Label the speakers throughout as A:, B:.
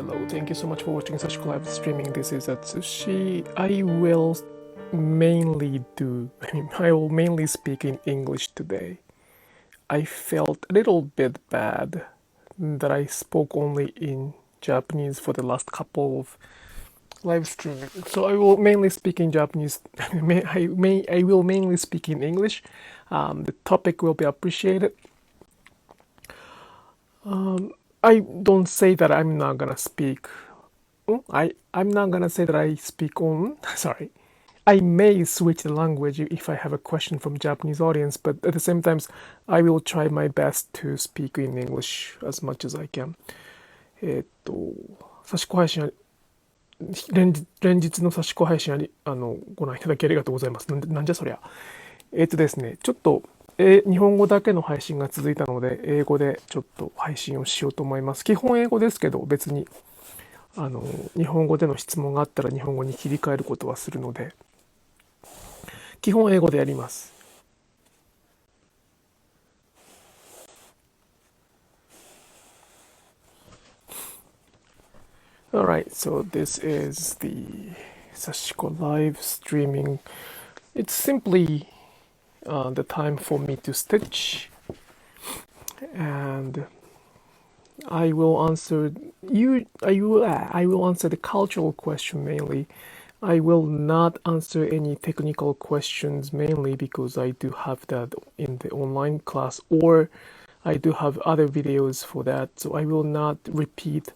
A: Hello, thank you so much for watching Sashiko live streaming. This is Atsushi. I will mainly speak in English today. I felt a little bit bad that I spoke only in Japanese for the last couple of live streaming. So I will mainly speak in Japanese. I will mainly speak in English. The topic will be appreciated. I don't say that I'm not gonna speak. I'm not gonna say that I speak on. Sorry, I may switch the language if I have a question from Japanese audience, but at the same time, I will try my best to speak in English as much as I can. 差し子配信連日の差し子配信ご覧いただきありがとうございます。なんじゃそりゃ。ですね、ちょっと日本語だけの配信が続いたので、英語でちょっと配信をしようと思います。基本英語ですけど、別に日本語での質問があったら日本語に切り替えることはするので、基本英語でやります。Alright, so this is the Sashiko live streaming. It's simply the time for me to stitch, and I will answer the cultural question mainly. I will not answer any technical questions mainly because I do have that in the online class, or I do have other videos for that, so I will not repeat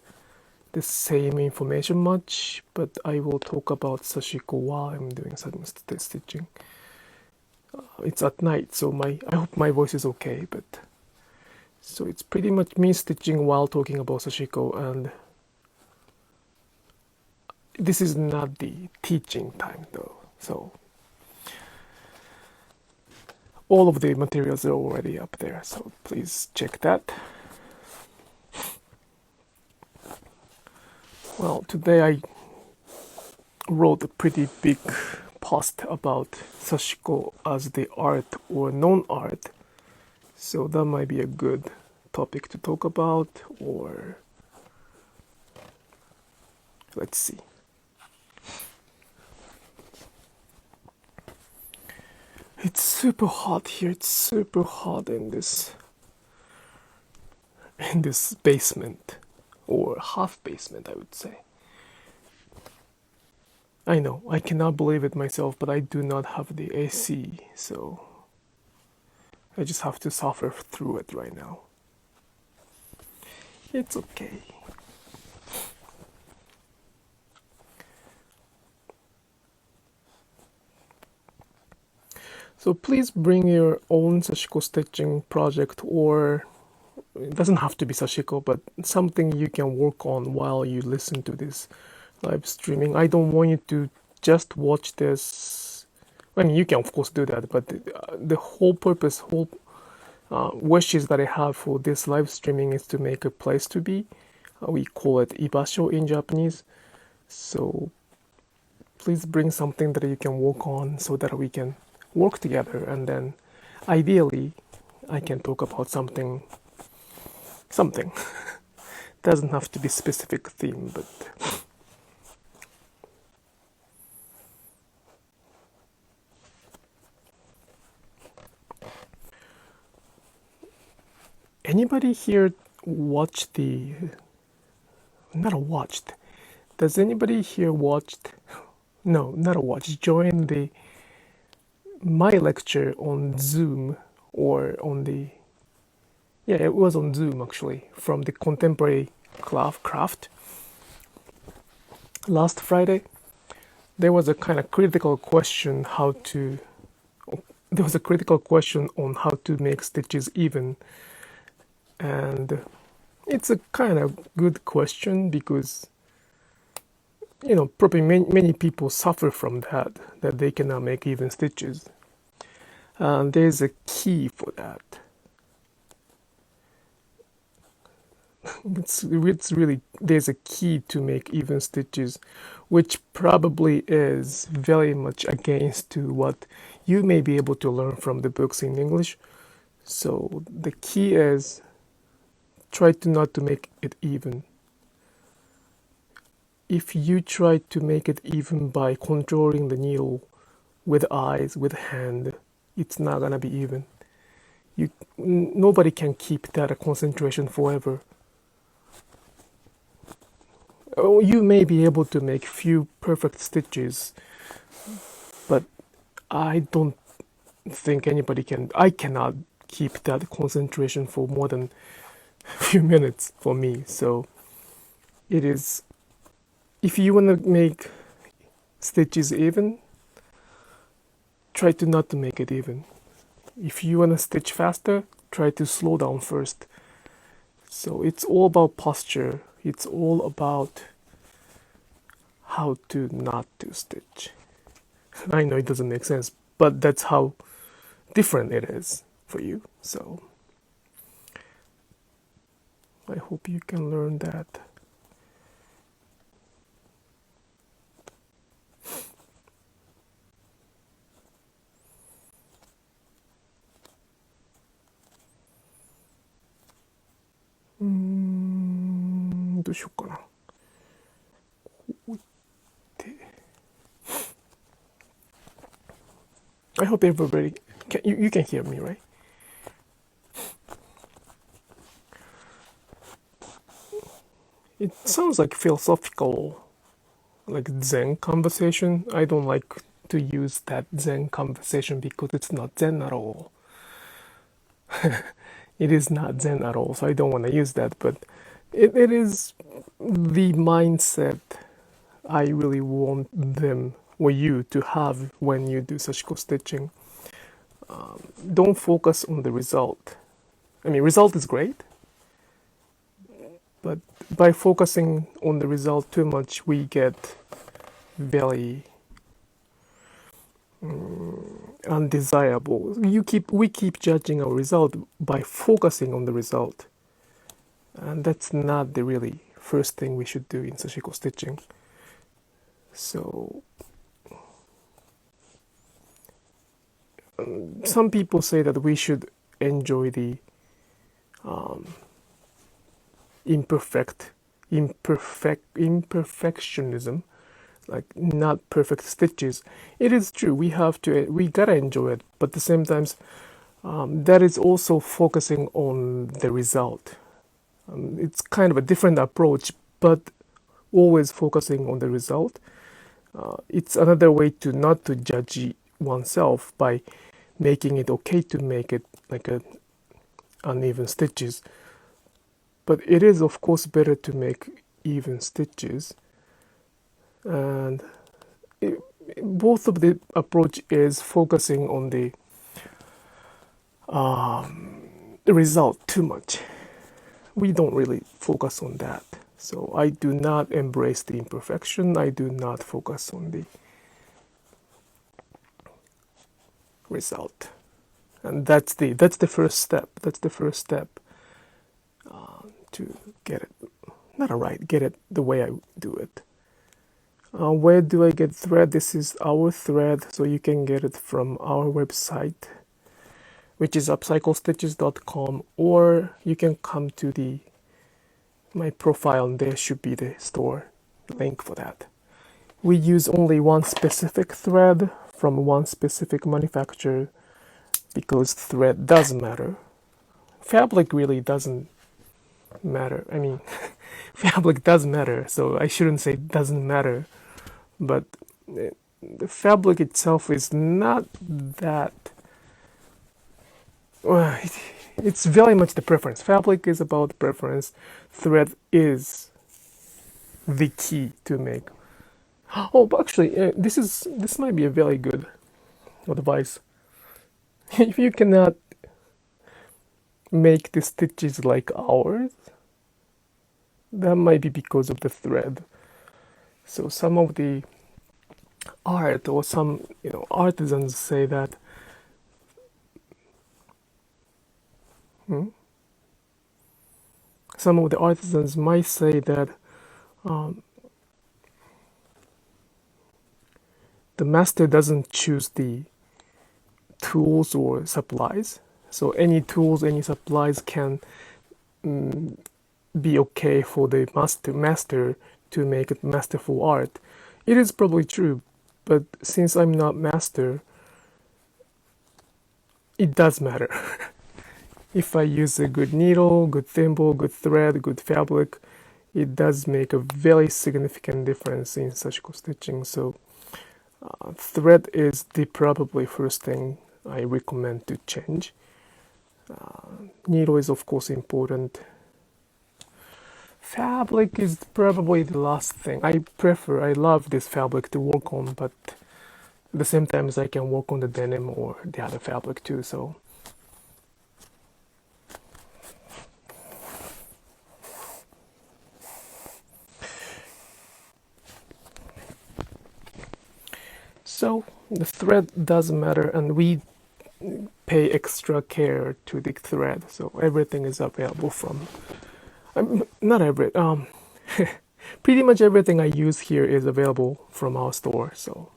A: the same information much, but I will talk about Sashiko while I'm doing some stitching. It's at night, so I hope my voice is okay, but so it's pretty much me stitching while talking about Sashiko, and this is not the teaching time though, so all of the materials are already up there, so please check that. Well, today I wrote a pretty big post about Sashiko as the art or non-art, so that might be a good topic to talk about, or let's see. It's super hot here. It's super hot in this basement, or half basement, I would say. I know, I cannot believe it myself, but I do not have the AC, so I just have to suffer through it right now. It's okay. So please bring your own Sashiko stitching project, or it doesn't have to be Sashiko, but something you can work on while you listen to this live streaming. I don't want you to just watch this. I mean, you can of course do that, but the whole purpose, wishes that I have for this live streaming is to make a place to be. We call it ibasho in Japanese. So please bring something that you can work on so that we can work together, and then ideally I can talk about something. Doesn't have to be specific theme, but anybody here watched does anybody here watched, no, not a watch, join my lecture on Zoom, or on it was on Zoom actually, from the contemporary craft last Friday. There was a kind of critical question on how to make stitches even, and it's a kind of good question because probably many people suffer from that they cannot make even stitches, and there's a key for that. It's really, there's a key to make even stitches, which probably is very much against to what you may be able to learn from the books in English. So the key is try to not to make it even. if you try to make it even by controlling the needle with eyes, with hand, it's not gonna be even. Nobody can keep that concentration forever. Oh, you may be able to make few perfect stitches, but I don't think anybody can. I cannot keep that concentration for more than a few minutes for me. So it is, if you want to make stitches even, try to not to make it even. If you want to stitch faster, try to slow down first. So it's all about posture. It's all about how to not to stitch. I know it doesn't make sense, but that's how different it is for you. So I hope you can learn that. Mm, どうしようかな。こういって。I hope everybody you can hear me, right? It sounds like philosophical, like Zen conversation. I don't like to use that Zen conversation because it's not Zen at all. It is not Zen at all, so I don't want to use that, but it is the mindset I really want them or you to have when you do Sashiko stitching. Don't focus on the result. I mean, result is great, but by focusing on the result too much, we get very undesirable. We keep judging our result by focusing on the result, and that's not the really first thing we should do in Sashiko stitching. So some people say that we should enjoy the imperfectionism, like not perfect stitches. It is true, we gotta enjoy it, but at the same time, that is also focusing on the result. It's kind of a different approach, but always focusing on the result. It's another way to not to judge oneself by making it okay to make it like uneven stitches. But it is of course better to make even stitches, and both of the approach is focusing on the result too much. We don't really focus on that. So I do not embrace the imperfection. I do not focus on the result, and that's the first step. That's the first step to get it get it the way I do it. Where do I get thread? This is our thread, so you can get it from our website, which is upcyclestitches.com, or you can come to my profile, and there should be the store link for that. We use only one specific thread from one specific manufacturer because thread does matter. Fabric really doesn't matter. I mean, fabric does matter, so I shouldn't say it doesn't matter, but the fabric itself is not that. It's very much the preference. Fabric is about preference. Thread is the key to make. Oh, but actually, this might be a very good advice. If you cannot make the stitches like ours, that might be because of the thread. So some of the art or some artisans say that some of the artisans might say that the master doesn't choose the tools or supplies. So any tools, any supplies can be okay for the master to make it masterful art. It is probably true, but since I'm not master, it does matter. If I use a good needle, good thimble, good thread, good fabric, it does make a very significant difference in Sashiko stitching. So thread is the probably first thing I recommend to change. Needle is of course important. Fabric is probably the last thing. I love this fabric to work on, but at the same time I can work on the denim or the other fabric too. So the thread does matter, and we pay extra care to the thread. So everything is available from pretty much everything I use here is available from our store. So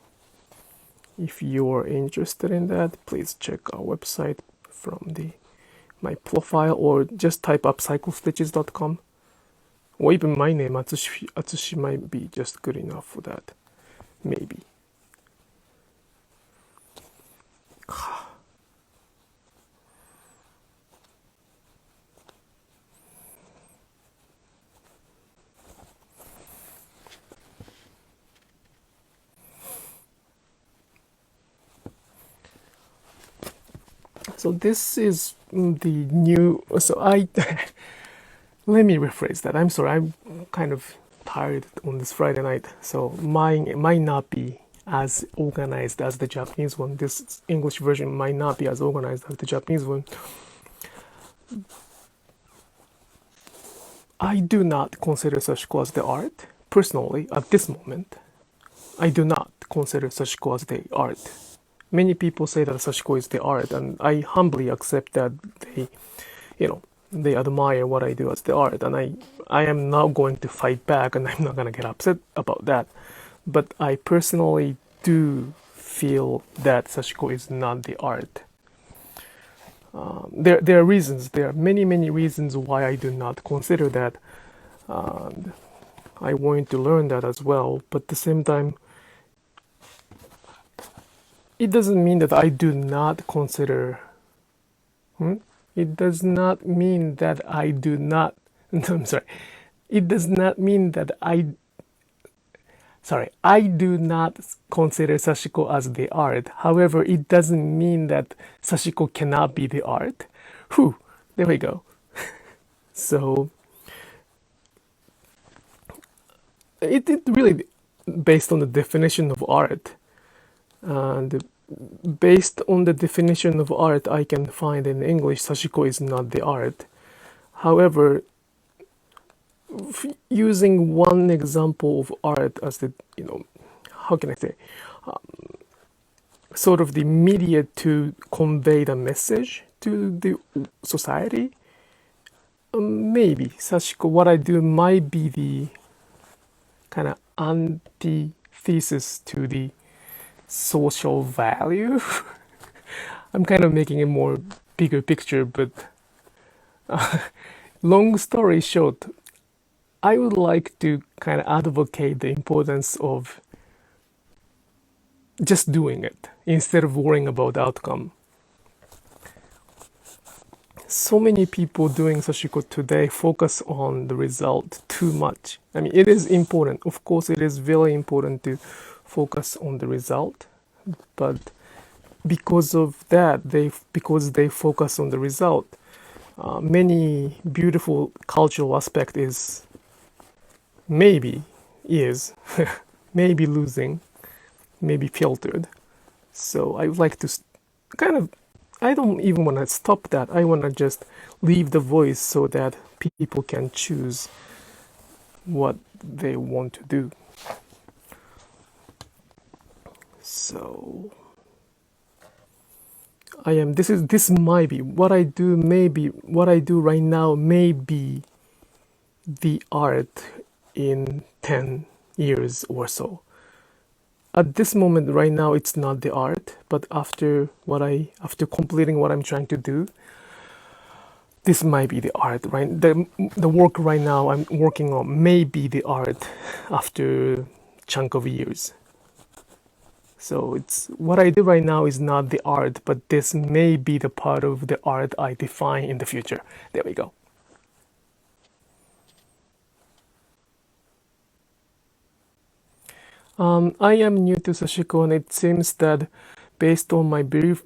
A: if you're interested in that, please check our website from my profile, or just type up cyclestitches.com, or even my name, Atsushi might be just good enough for that, maybe. So this is the new, so I, let me rephrase that. I'm sorry, I'm kind of tired on this Friday night. So mine might not be as organized as the Japanese one. This English version might not be as organized as the Japanese one. I do not consider Sashiko as the art. Personally, at this moment, I do not consider Sashiko as the art. Many people say that Sashiko is the art, and I humbly accept that they admire what I do as the art, and I am not going to fight back, and I'm not going to get upset about that. But I personally do feel that Sashiko is not the art. There are reasons. There are many reasons why I do not consider that. I want to learn that as well. But at the same time, it doesn't mean that I do not consider. It does not mean that I do not. I'm sorry. It does not mean that I do not consider Sashiko as the art. However, it doesn't mean that Sashiko cannot be the art. There we go. So, it really based on the definition of art. And based on the definition of art I can find in English, Sashiko is not the art. However, using one example of art as the, how can I say, sort of the media to convey the message to the society, maybe Sashiko, what I do might be the kind of antithesis to the social value. I'm kind of making a more bigger picture, but long story short, I would like to kind of advocate the importance of just doing it instead of worrying about the outcome. So many people doing Sashiko today focus on the result too much. I mean, it is important. Of course, it is very important to focus on the result, but because of that, because they focus on the result, many beautiful cultural aspect is maybe losing, maybe filtered. So I would like to I don't even want to stop that. I want to just leave the voice so that people can choose what they want to do. So this might be what I do right now may be the art in 10 years or so. At this moment right now it's not the art, but after completing what I'm trying to do, this might be the art, right? The work right now I'm working on may be the art after a chunk of years. So it's what I do right now is not the art, but this may be the part of the art I define in the future. There we go. I am new to Sashiko, and it seems that based on my brief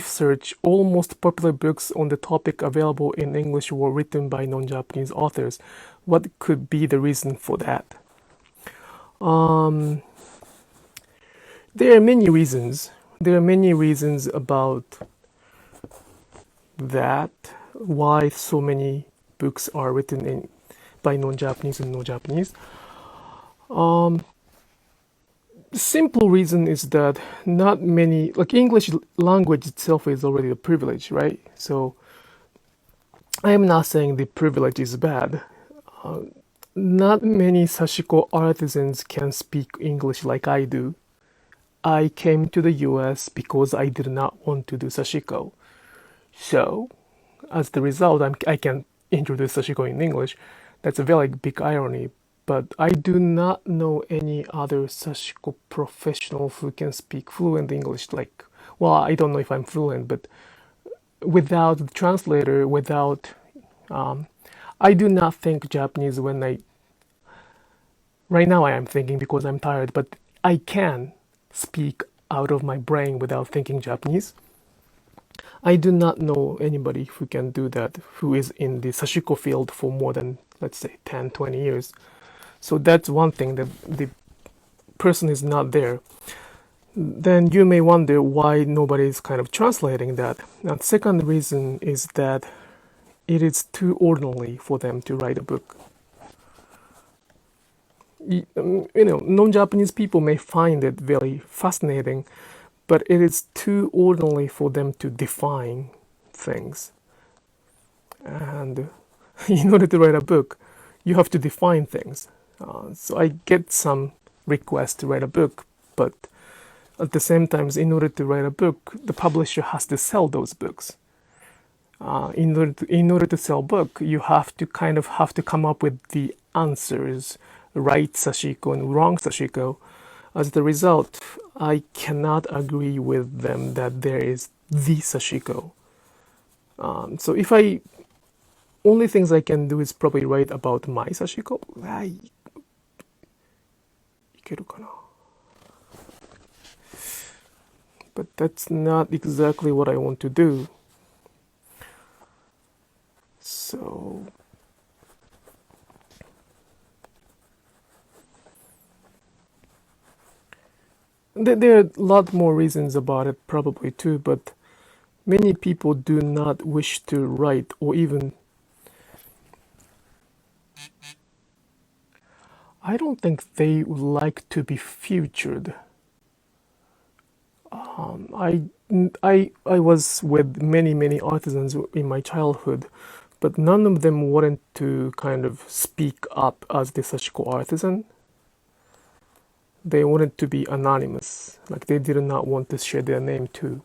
A: search, almost popular books on the topic available in English were written by non-Japanese authors. What could be the reason for that? There are many reasons. There are many reasons about that, why so many books are written by non-Japanese and no-Japanese. The simple reason is that not many, like English language itself is already a privilege, right? So I am not saying the privilege is bad. Not many Sashiko artisans can speak English like I do. I came to the US because I did not want to do Sashiko. So, as the result, I can introduce Sashiko in English. That's a very big irony. But I do not know any other Sashiko professional who can speak fluent English. Like, well, I don't know if I'm fluent, but without the translator, I do not think Japanese right now I am thinking because I'm tired, but I can speak out of my brain without thinking Japanese. I do not know anybody who can do that, who is in the Sashiko field for more than, let's say, 10, 20 years. So that's one thing, that the person is not there. Then you may wonder why nobody is kind of translating that. And the second reason is that it is too ordinary for them to write a book. Non-Japanese people may find it very fascinating, but it is too ordinary for them to define things. And in order to write a book, you have to define things. So I get some requests to write a book, but at the same time, in order to write a book, the publisher has to sell those books. In order to sell a book, you have to come up with the answers, right Sashiko and wrong Sashiko. As the result, I cannot agree with them that there is the Sashiko. So if only things I can do is probably write about my Sashiko. いけるかな? But that's not exactly what I want to do. So there are a lot more reasons about it probably too, but many people do not wish to write or even I don't think they would like to be featured. I was with many artisans in my childhood, but none of them wanted to kind of speak up as the Sashiko artisan. They wanted to be anonymous, like they did not want to share their name too.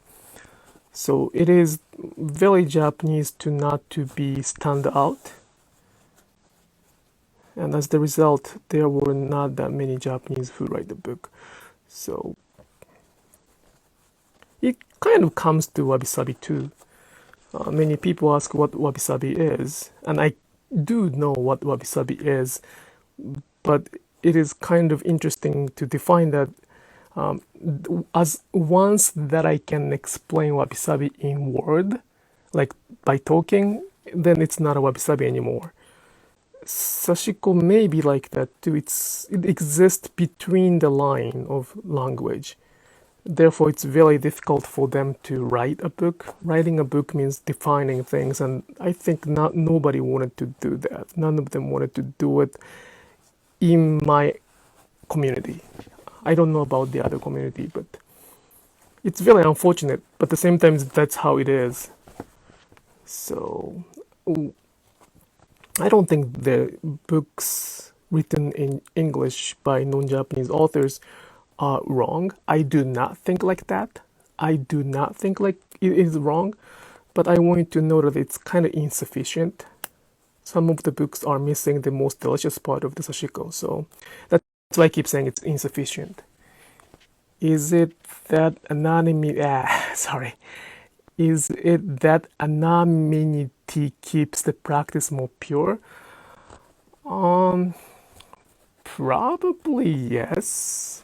A: So it is very Japanese to not to be stand out. And as the result, there were not that many Japanese who write the book. So it kind of comes to wabi-sabi too. Many people ask what wabi-sabi is, and I do know what wabi-sabi is, but it is kind of interesting to define that as once that I can explain wabi-sabi in word, like by talking, then it's not a wabi-sabi anymore. Sashiko may be like that too. It exists between the line of language. Therefore, it's very difficult for them to write a book. Writing a book means defining things, and I think nobody wanted to do that. None of them wanted to do it in my community. I don't know about the other community, but it's very unfortunate. But at the same time, that's how it is. So I don't think the books written in English by non-Japanese authors are wrong. I do not think like that. I do not think like it is wrong. but I want you to know that it's kind of insufficient. Some of the books are missing the most delicious part of the Sashiko, so that's why I keep saying it's insufficient. Is it that anonymity? Sorry. Is it that anonymity keeps the practice more pure? Probably yes.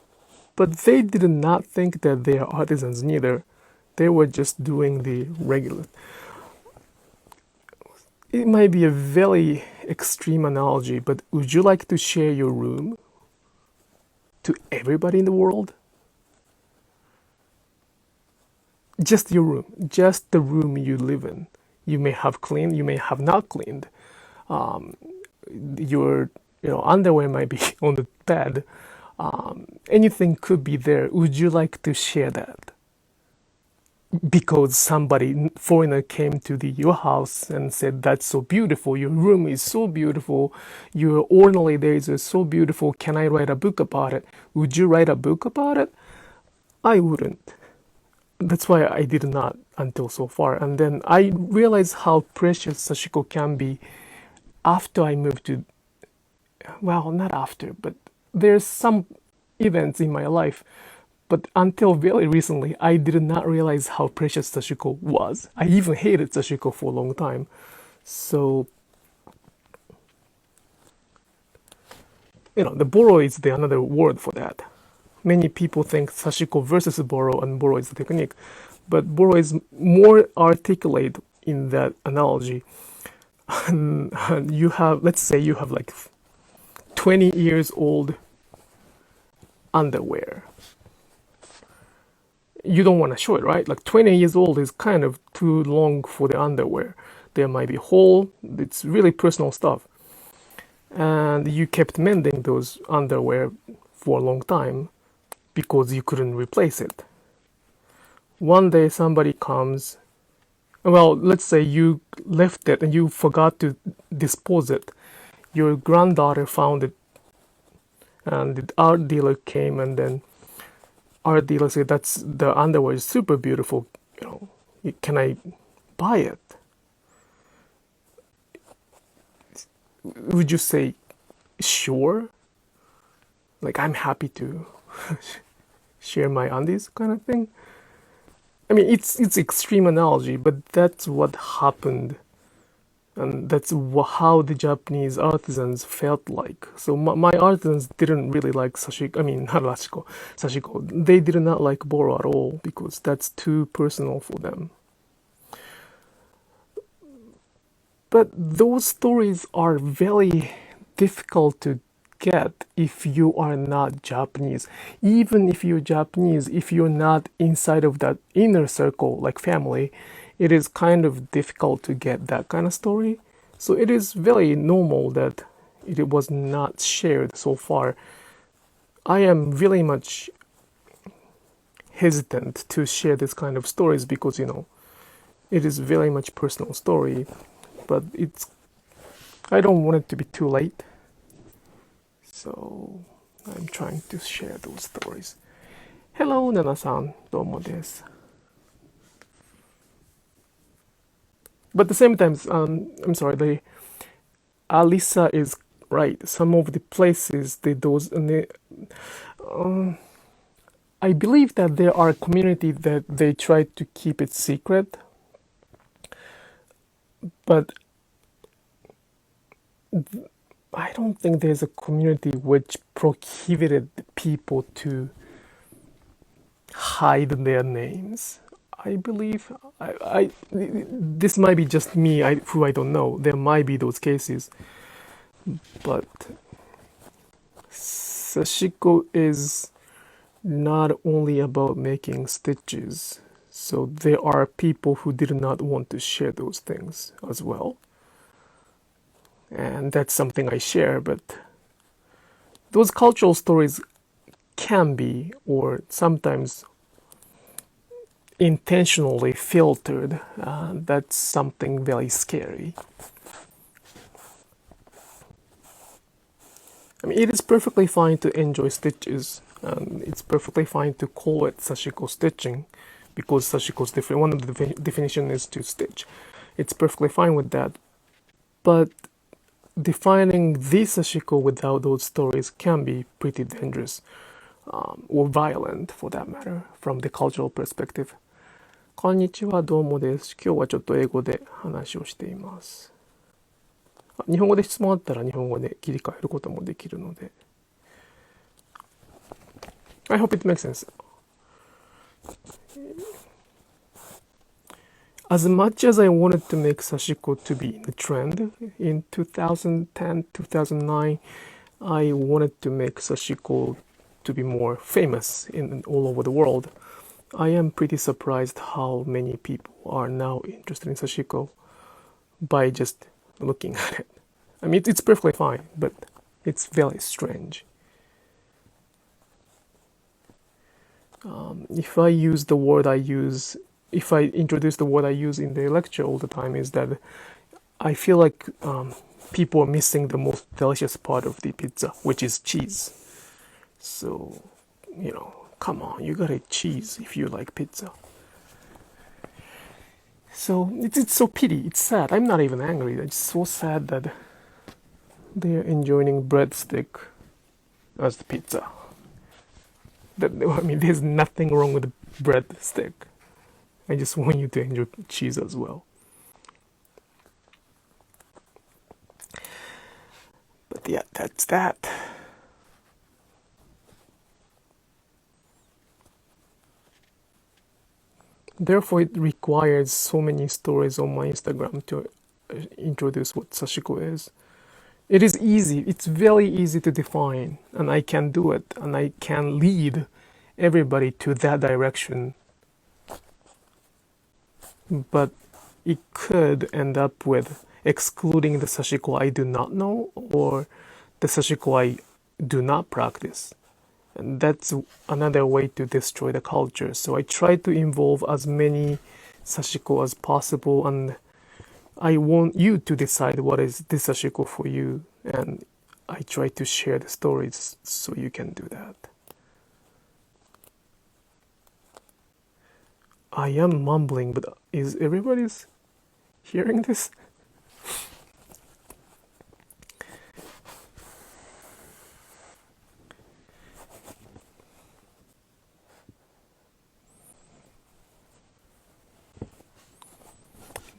A: But they did not think that they are artisans neither. They were just doing the regular. It might be a very extreme analogy, but would you like to share your room to everybody in the world? Just your room, just the room you live in. You may have cleaned, you may have not cleaned. Your underwear might be on the bed. Anything could be there. Would you like to share that? Because somebody foreigner came to your house and said, that's so beautiful, your room is so beautiful, your ordinary days are so beautiful, can I write a book about it? Would you write a book about it? I wouldn't. That's why I did not until so far. And then I realized how precious Sashiko can be after I moved to, well, not after, but there's some events in my life. But until very recently, I did not realize how precious Sashiko was. I even hated Sashiko for a long time. So, the Boro is another word for that. Many people think Sashiko versus Boro, and Boro is the technique. But Boro is more articulate in that analogy. And you have, let's say you have like 20 years old underwear. You don't want to show it, right? Like 20 years old is kind of too long for the underwear. There might be a hole. It's really personal stuff. And you kept mending those underwear for a long time because you couldn't replace it. One day somebody comes, well, let's say you left it and you forgot to dispose it. Your granddaughter found it and the art dealer came, and then art dealer said, that's the underwear is super beautiful, can I buy it? Would you say sure, like I'm happy to share my undies kind of thing? I mean, it's extreme analogy, but that's what happened, and that's how the Japanese artisans felt like. So my artisans didn't really like Sashiko. I mean, not Sashiko. They did not like Boro at all because that's too personal for them. But those stories are very difficult to get if you are not Japanese. Even if you're Japanese, if you're not inside of that inner circle, like family, it is kind of difficult to get that kind of story. So it is very normal that it was not shared so far. I am really much hesitant to share this kind of stories because, it is very much personal story. But I don't want it to be too late. So I'm trying to share those stories. Hello, Nana-san. Domo desu. But at the same time, I'm sorry, Alisa is right. Some of the places, I believe that there are communities that they try to keep it secret. But I don't think there's a community which prohibited people to hide their names. I believe this might be just me, who I don't know. There might be those cases, but Sashiko is not only about making stitches. So there are people who did not want to share those things as well. And that's something I share, but those cultural stories can be, or sometimes intentionally filtered. That's something very scary. I mean, it is perfectly fine to enjoy stitches, and it's perfectly fine to call it Sashiko stitching, because Sashiko's one of the definition is to stitch. It's perfectly fine with that. But defining the Sashiko without those stories can be pretty dangerous, or violent for that matter, from the cultural perspective. こんにちは、どうもです。今日はちょっと英語で話をしています。日本語で質問あったら日本語で切り替えることもできるので。I hope it makes sense. As much as I wanted to make Sashiko to be in the trend in 2010, 2009, I wanted to make Sashiko to be more famous all over the world. I am pretty surprised how many people are now interested in Sashiko by just looking at it. I mean, it's perfectly fine, but it's very strange. If I introduce the word I use in the lecture all the time, is that I feel like people are missing the most delicious part of the pizza, which is cheese. So, come on, you gotta eat cheese if you like pizza. So it's so pity, it's sad. I'm not even angry. It's so sad that they're enjoying breadstick as the pizza. There's nothing wrong with the breadstick. I just want you to enjoy cheese as well. But yeah, that's that. Therefore, it requires so many stories on my Instagram to introduce what Sashiko is. It is easy. It's very easy to define, and I can do it, and I can lead everybody to that direction. But it could end up with excluding the Sashiko I do not know or the Sashiko I do not practice. And that's another way to destroy the culture. So I try to involve as many Sashiko as possible, and I want you to decide what is this Sashiko for you, and I try to share the stories so you can do that. I am mumbling, but is everybody hearing this?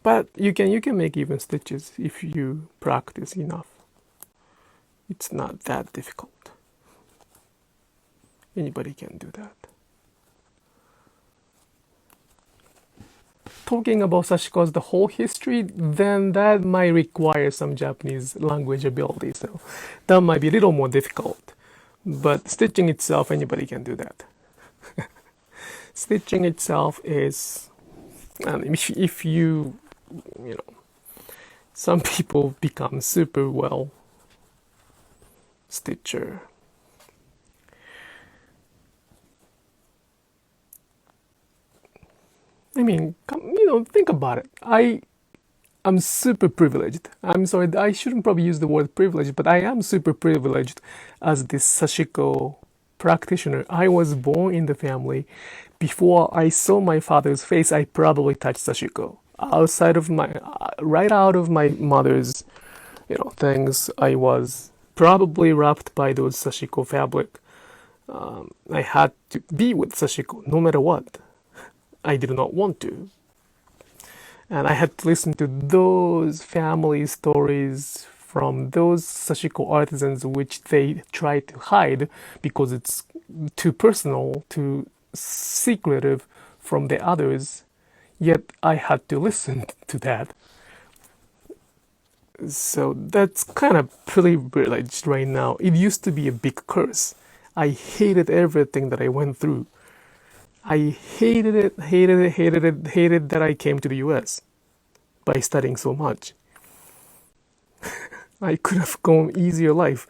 A: But you can make even stitches if you practice enough. It's not that difficult. Anybody can do that. Talking about Sashiko as the whole history, then that might require some Japanese language ability, so that might be a little more difficult. But stitching itself, anybody can do that. Stitching itself is, if you some people become super well stitcher. Think about it. I'm super privileged. I'm sorry, I shouldn't probably use the word privileged, but I am super privileged as this Sashiko practitioner. I was born in the family. Before I saw my father's face, I probably touched Sashiko. Right out of my mother's, things, I was probably wrapped by those Sashiko fabric. I had to be with Sashiko no matter what. I did not want to. And I had to listen to those family stories from those Sashiko artisans which they try to hide because it's too personal, too secretive from the others. Yet I had to listen to that. So that's kind of privileged right now. It used to be a big curse. I hated everything that I went through. I hated it that I came to the US by studying so much. I could have gone easier life,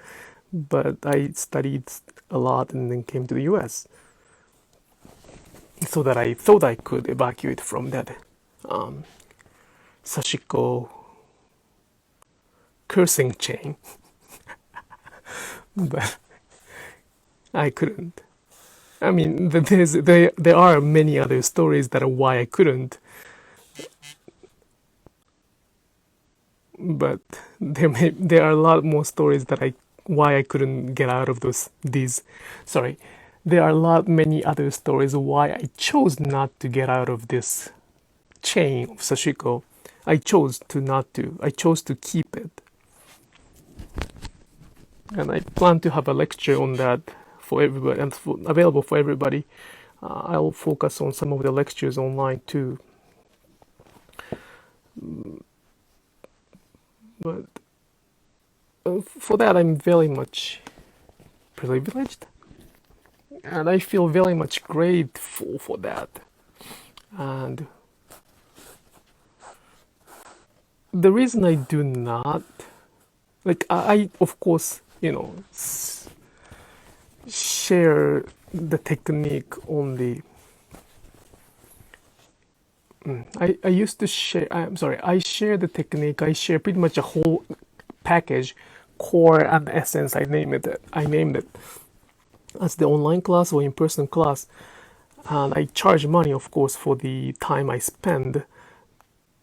A: but I studied a lot and then came to the US. So that I thought I could evacuate from that Sashiko cursing chain. But I couldn't. I mean, there are many other stories that are why I couldn't, but there are a lot more stories that why I couldn't get out of these. Sorry, there are many other stories why I chose not to get out of this chain of Sashiko. I chose to not to. I chose to keep it, and I plan to have a lecture on that for everybody and available for everybody. I'll focus on some of the lectures online too. But for that, I'm very much privileged, and I feel very much grateful for that. And the reason I do not, like, I of course, share the technique on the. I used to share. I'm sorry. I share the technique. I share pretty much a whole package, core and essence. I named it as the online class or in-person class, and I charge money, of course, for the time I spend.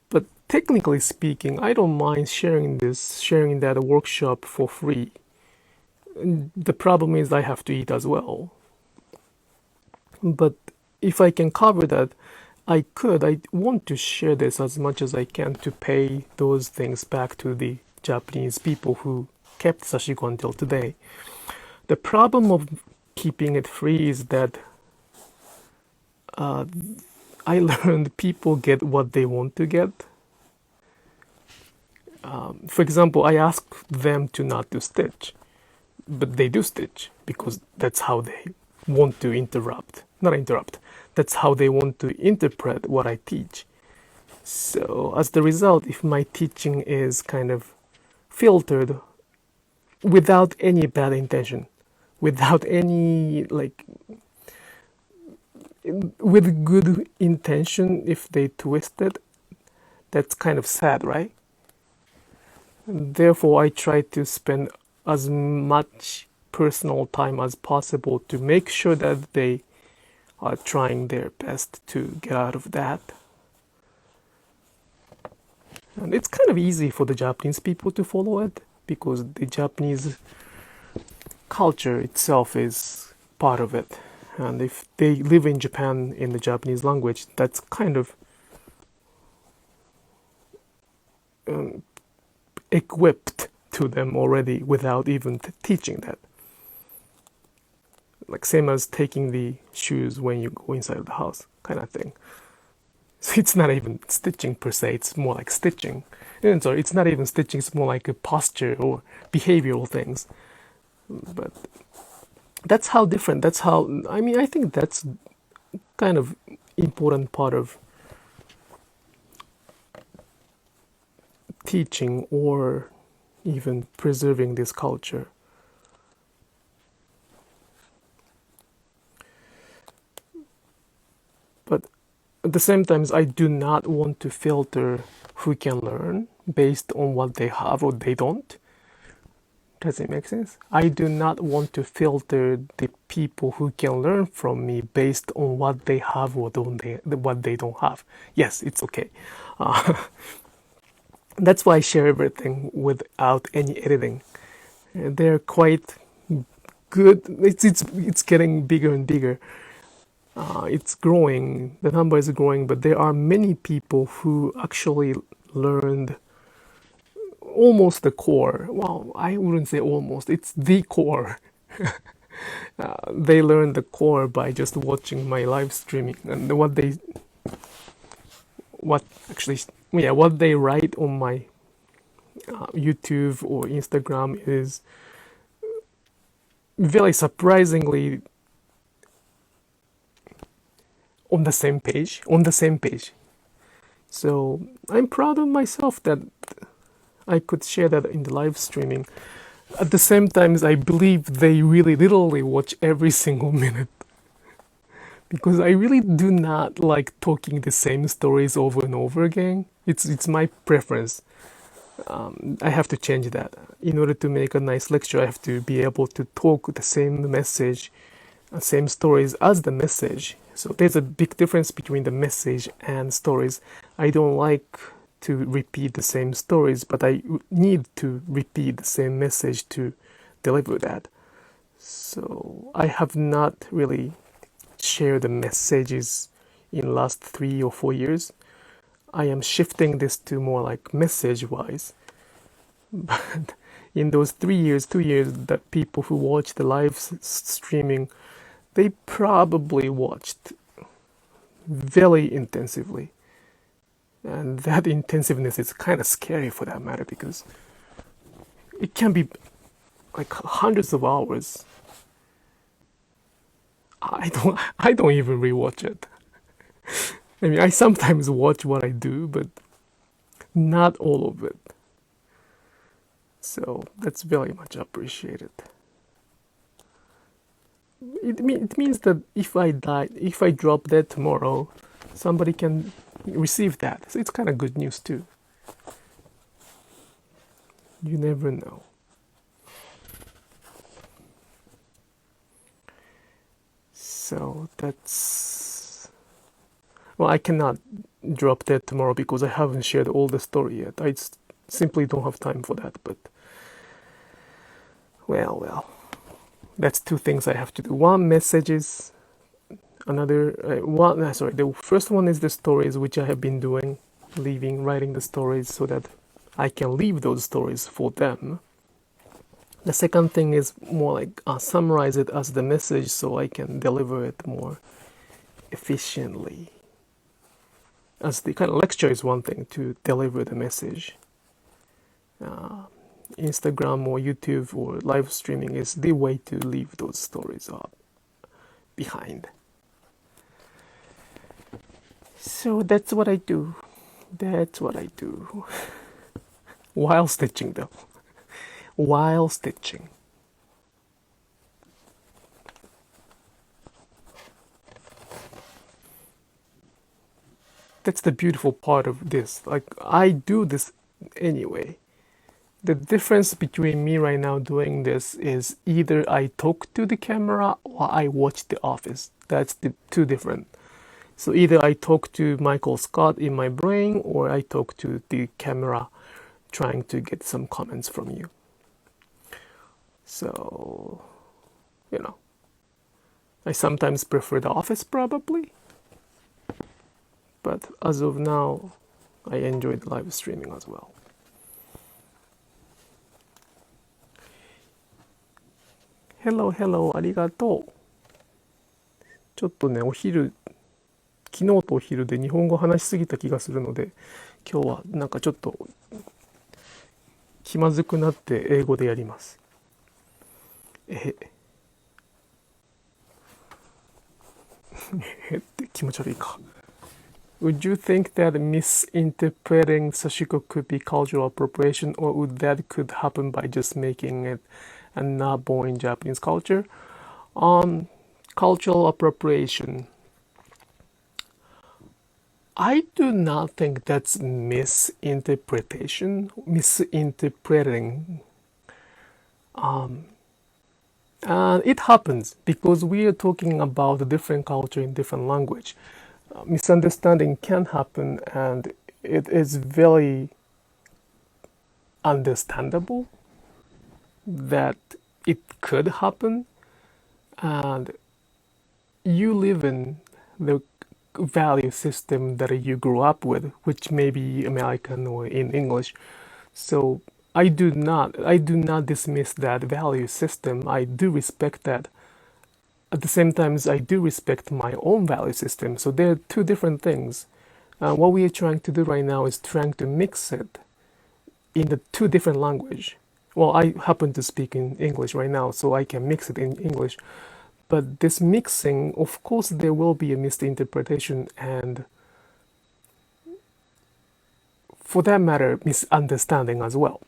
A: But technically speaking, I don't mind sharing that workshop for free. The problem is I have to eat as well. But if I can cover that, I want to share this as much as I can to pay those things back to the Japanese people who kept Sashiko until today. The problem of keeping it free is that I learned people get what they want to get. For example, I ask them to not to stitch, but they do stitch because that's how they want to that's how they want to interpret what I teach. So as the result, if my teaching is kind of filtered without any bad intention, without any with good intention, if they twist it, that's kind of sad, right? Therefore, I try to spend as much personal time as possible to make sure that they are trying their best to get out of that. And it's kind of easy for the Japanese people to follow it because the Japanese culture itself is part of it. And if they live in Japan in the Japanese language, that's kind of equipped to them already without even teaching that. Like same as taking the shoes when you go inside of the house, kind of thing. So it's not even stitching per se, it's more like stitching. And sorry, it's not even stitching, it's more like a posture or behavioral things. But that's how different, I think that's kind of important part of teaching or even preserving this culture. But at the same time, I do not want to filter who can learn based on what they have or they don't. Does it make sense? I do not want to filter the people who can learn from me based on what they have or what they don't have. Yes, it's okay. That's why I share everything without any editing. They're quite good. It's getting bigger and bigger. It's growing. The number is growing, but there are many people who actually learned almost the core. Well, I wouldn't say almost. It's the core. They learned the core by just watching my live streaming, and what they write on my YouTube or Instagram is very surprisingly on the same page. So I'm proud of myself that I could share that in the live streaming. At the same time, I believe they really literally watch every single minute. Because I really do not like talking the same stories over and over again. It's my preference. I have to change that. In order to make a nice lecture, I have to be able to talk the same message same stories as the message. So there's a big difference between the message and stories. I don't like to repeat the same stories, but I need to repeat the same message to deliver that. So I have not really shared the messages in last 3 or 4 years. I am shifting this to more like message-wise. But in those 3 years, 2 years, the people who watch the live streaming, they probably watched very intensively. And that intensiveness is kind of scary for that matter, because it can be like hundreds of hours. I don't even rewatch it. I mean, I sometimes watch what I do, but not all of it. So that's very much appreciated. It means that if I drop dead tomorrow, somebody can receive that. So it's kind of good news too. You never know. So that's... Well, I cannot drop dead tomorrow because I haven't shared all the story yet. I simply don't have time for that, but... Well. That's 2 things I have to do. One, messages. The first one is the stories, which I have been doing, writing the stories so that I can leave those stories for them. The second thing is more like summarize it as the message so I can deliver it more efficiently. As the kind of lecture is one thing, to deliver the message. Instagram or YouTube or live streaming is the way to leave those stories up behind. So that's what I do. While stitching though. While stitching. That's the beautiful part of this. Like, I do this anyway. The difference between me right now doing this is either I talk to the camera or I watch The Office. That's the 2 different. So either I talk to Michael Scott in my brain or I talk to the camera trying to get some comments from you. So, I sometimes prefer The Office probably. But as of now, I enjoy the live streaming as well. Hello, ありがとう。ちょっとね、昨日とお昼で日本語話しすぎた気がするので、今日はなんかちょっと気まずくなって英語でやります。って気持ち悪いか。Would you think that misinterpreting Sashiko could be cultural appropriation, or would that could happen by just making it and not born in Japanese culture? Cultural appropriation. I do not think that's misinterpreting. It happens because we are talking about a different culture in different language. Misunderstanding can happen, and it is very understandable that it could happen, and you live in the value system that you grew up with, which may be American or in English. So I do not dismiss that value system. I do respect that. At the same time, I do respect my own value system. So they're 2 different things. What we are trying to do right now is trying to mix it in the 2 different language. Well, I happen to speak in English right now, so I can mix it in English. But this mixing, of course, there will be a misinterpretation and, for that matter, misunderstanding as well.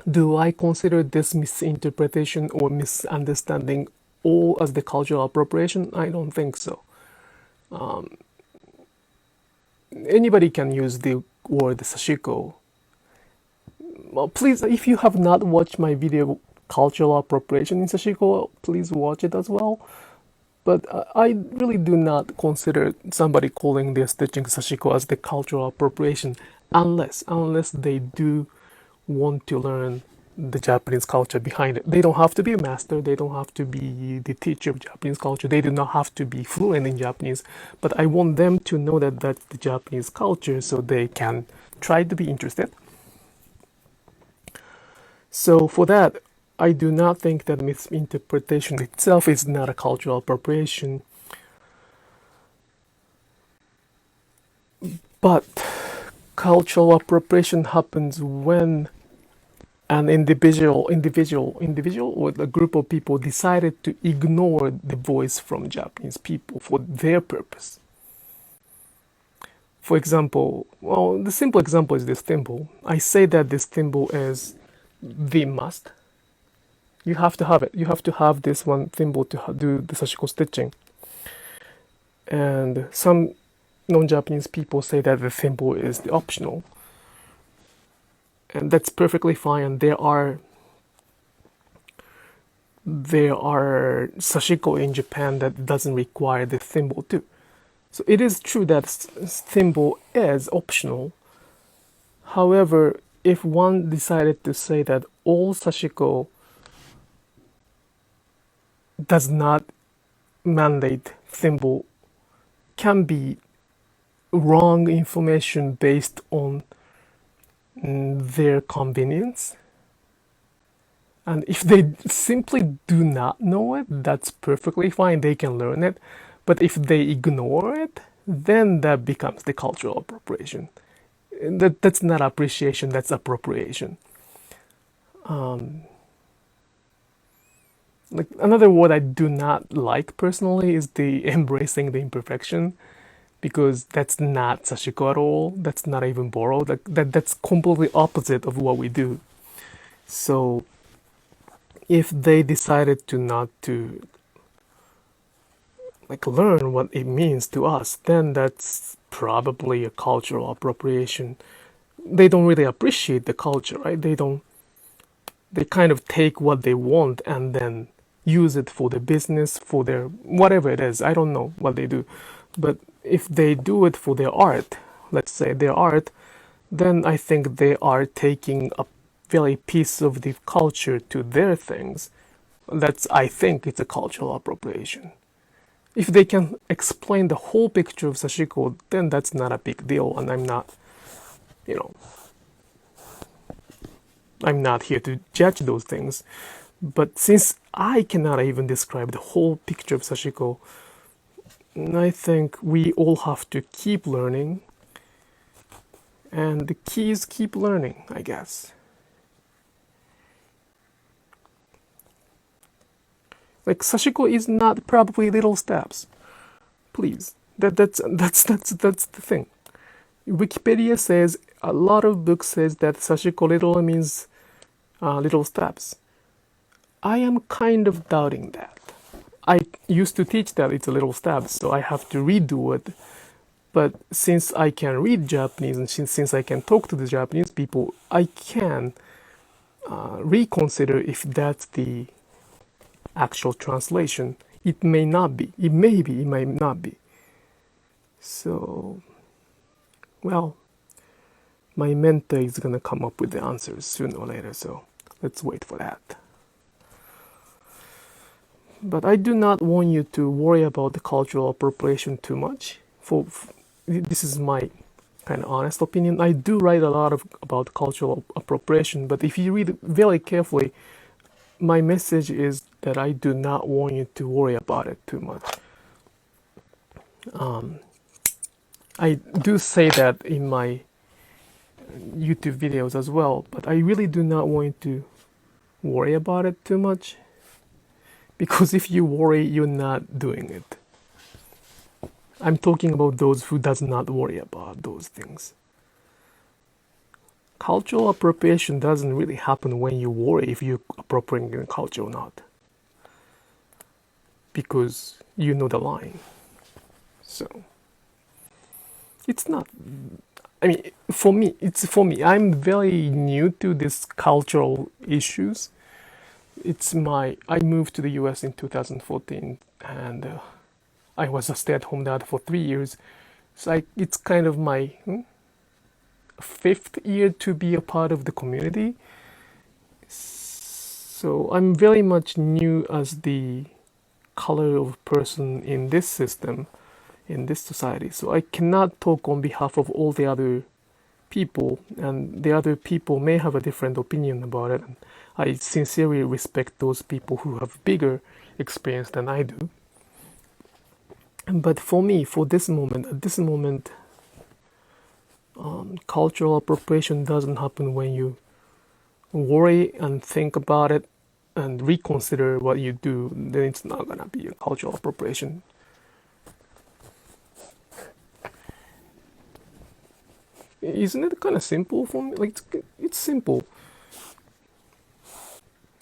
A: Do I consider this misinterpretation or misunderstanding all as the cultural appropriation? I don't think so. Anybody can use the word Sashiko. Well, please, if you have not watched my video Cultural Appropriation in Sashiko, please watch it as well. But I really do not consider somebody calling their stitching Sashiko as the cultural appropriation unless they do want to learn the Japanese culture behind it. They don't have to be a master, they don't have to be the teacher of Japanese culture, they do not have to be fluent in Japanese, but I want them to know that that's the Japanese culture so they can try to be interested. So for that, I do not think that misinterpretation itself is not a cultural appropriation. But cultural appropriation happens when an individual or a group of people decided to ignore the voice from Japanese people for their purpose. For example, well, the simple example is this thimble. I say that this thimble is the must. You have to have it. You have to have this one thimble to do the Sashiko stitching. And some non-Japanese people say that the thimble is the optional. And that's perfectly fine. There are Sashiko in Japan that doesn't require the thimble too. So it is true that thimble is optional. However, if one decided to say that all Sashiko does not mandate thimble, can be wrong information based on their convenience. And if they simply do not know it, that's perfectly fine, they can learn it. But if they ignore it, then that becomes the cultural appropriation. That's not appreciation, that's appropriation. Like another word I do not like personally is the embracing the imperfection, because that's not Sashiko at all. That's not even borrowed. That's completely opposite of what we do. So if they decided to not to learn what it means to us, then that's probably a cultural appropriation. They don't really appreciate the culture, right? They kind of take what they want and then use it for their business, for their whatever it is. I don't know what they do. But if they do it for their art, let's say their art, then I think they are taking a very piece of the culture to their things. I think it's a cultural appropriation. If they can explain the whole picture of Sashiko, then that's not a big deal, and I'm not here to judge those things. But since I cannot even describe the whole picture of Sashiko, I think we all have to keep learning. And the key is keep learning, I guess. Sashiko is not probably little steps. Please. That's the thing. Wikipedia says, a lot of books says that Sashiko literally means little steps. I am kind of doubting that. I used to teach that it's a little steps, so I have to redo it. But since I can read Japanese and since I can talk to the Japanese people, I can reconsider if that's the actual translation. It may not be. It may be. It might not be. So, well, my mentor is gonna come up with the answers sooner or later, so let's wait for that. But I do not want you to worry about the cultural appropriation too much. This is my kind of honest opinion. I do write a lot about cultural appropriation, but if you read it very carefully, my message is that I do not want you to worry about it too much. I do say that in my YouTube videos as well, but I really do not want you to worry about it too much. Because if you worry, you're not doing it. I'm talking about those who does not worry about those things. Cultural appropriation doesn't really happen when you worry if you're appropriating the culture or not. Because you know the line. So, it's not, for me, I'm very new to these cultural issues. I moved to the US in 2014, and I was a stay-at-home dad for 3 years. It's kind of my fifth year to be a part of the community. So I'm very much new as the color of person in this system, in this society. So I cannot talk on behalf of all the other people, and the other people may have a different opinion about it. And I sincerely respect those people who have bigger experience than I do. But for me, at this moment, cultural appropriation doesn't happen when you worry and think about it and reconsider what you do. Then it's not gonna be a cultural appropriation. Isn't it kind of simple for me? Like it's simple.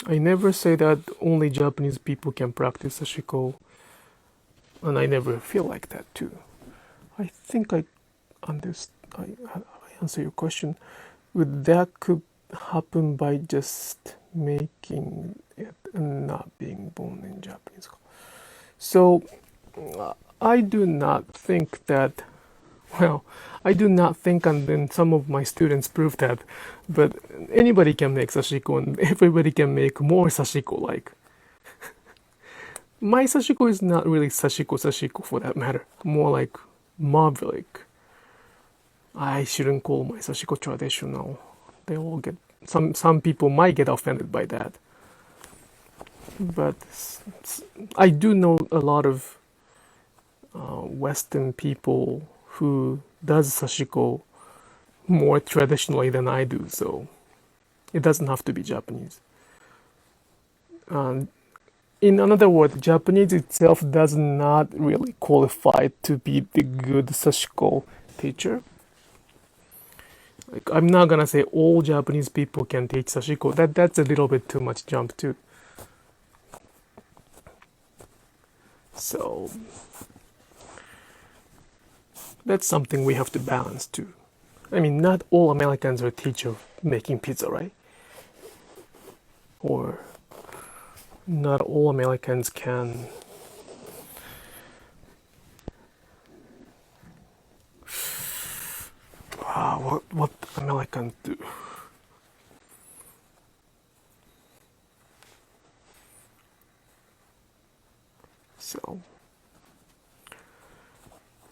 A: I never say that only Japanese people can practice Sashiko, and I never feel like that too. I think I answer your question. That could happen by just making it and not being born in Japanese. So I do not think that. Well, I do not think, and then some of my students prove that, but anybody can make Sashiko and everybody can make more Sashiko like. My Sashiko is not really Sashiko for that matter, more like Marvelic. I shouldn't call my Sashiko traditional. They all get, some people might get offended by that. But I do know a lot of Western people who does Sashiko more traditionally than I do, so it doesn't have to be Japanese. In another word, Japanese itself does not really qualify to be the good Sashiko teacher. Like, I'm not gonna say all Japanese people can teach Sashiko. That's a little bit too much jump too. So that's something we have to balance too. I mean, not all Americans are teachers making pizza, right? Or not all Americans can what Americans do. So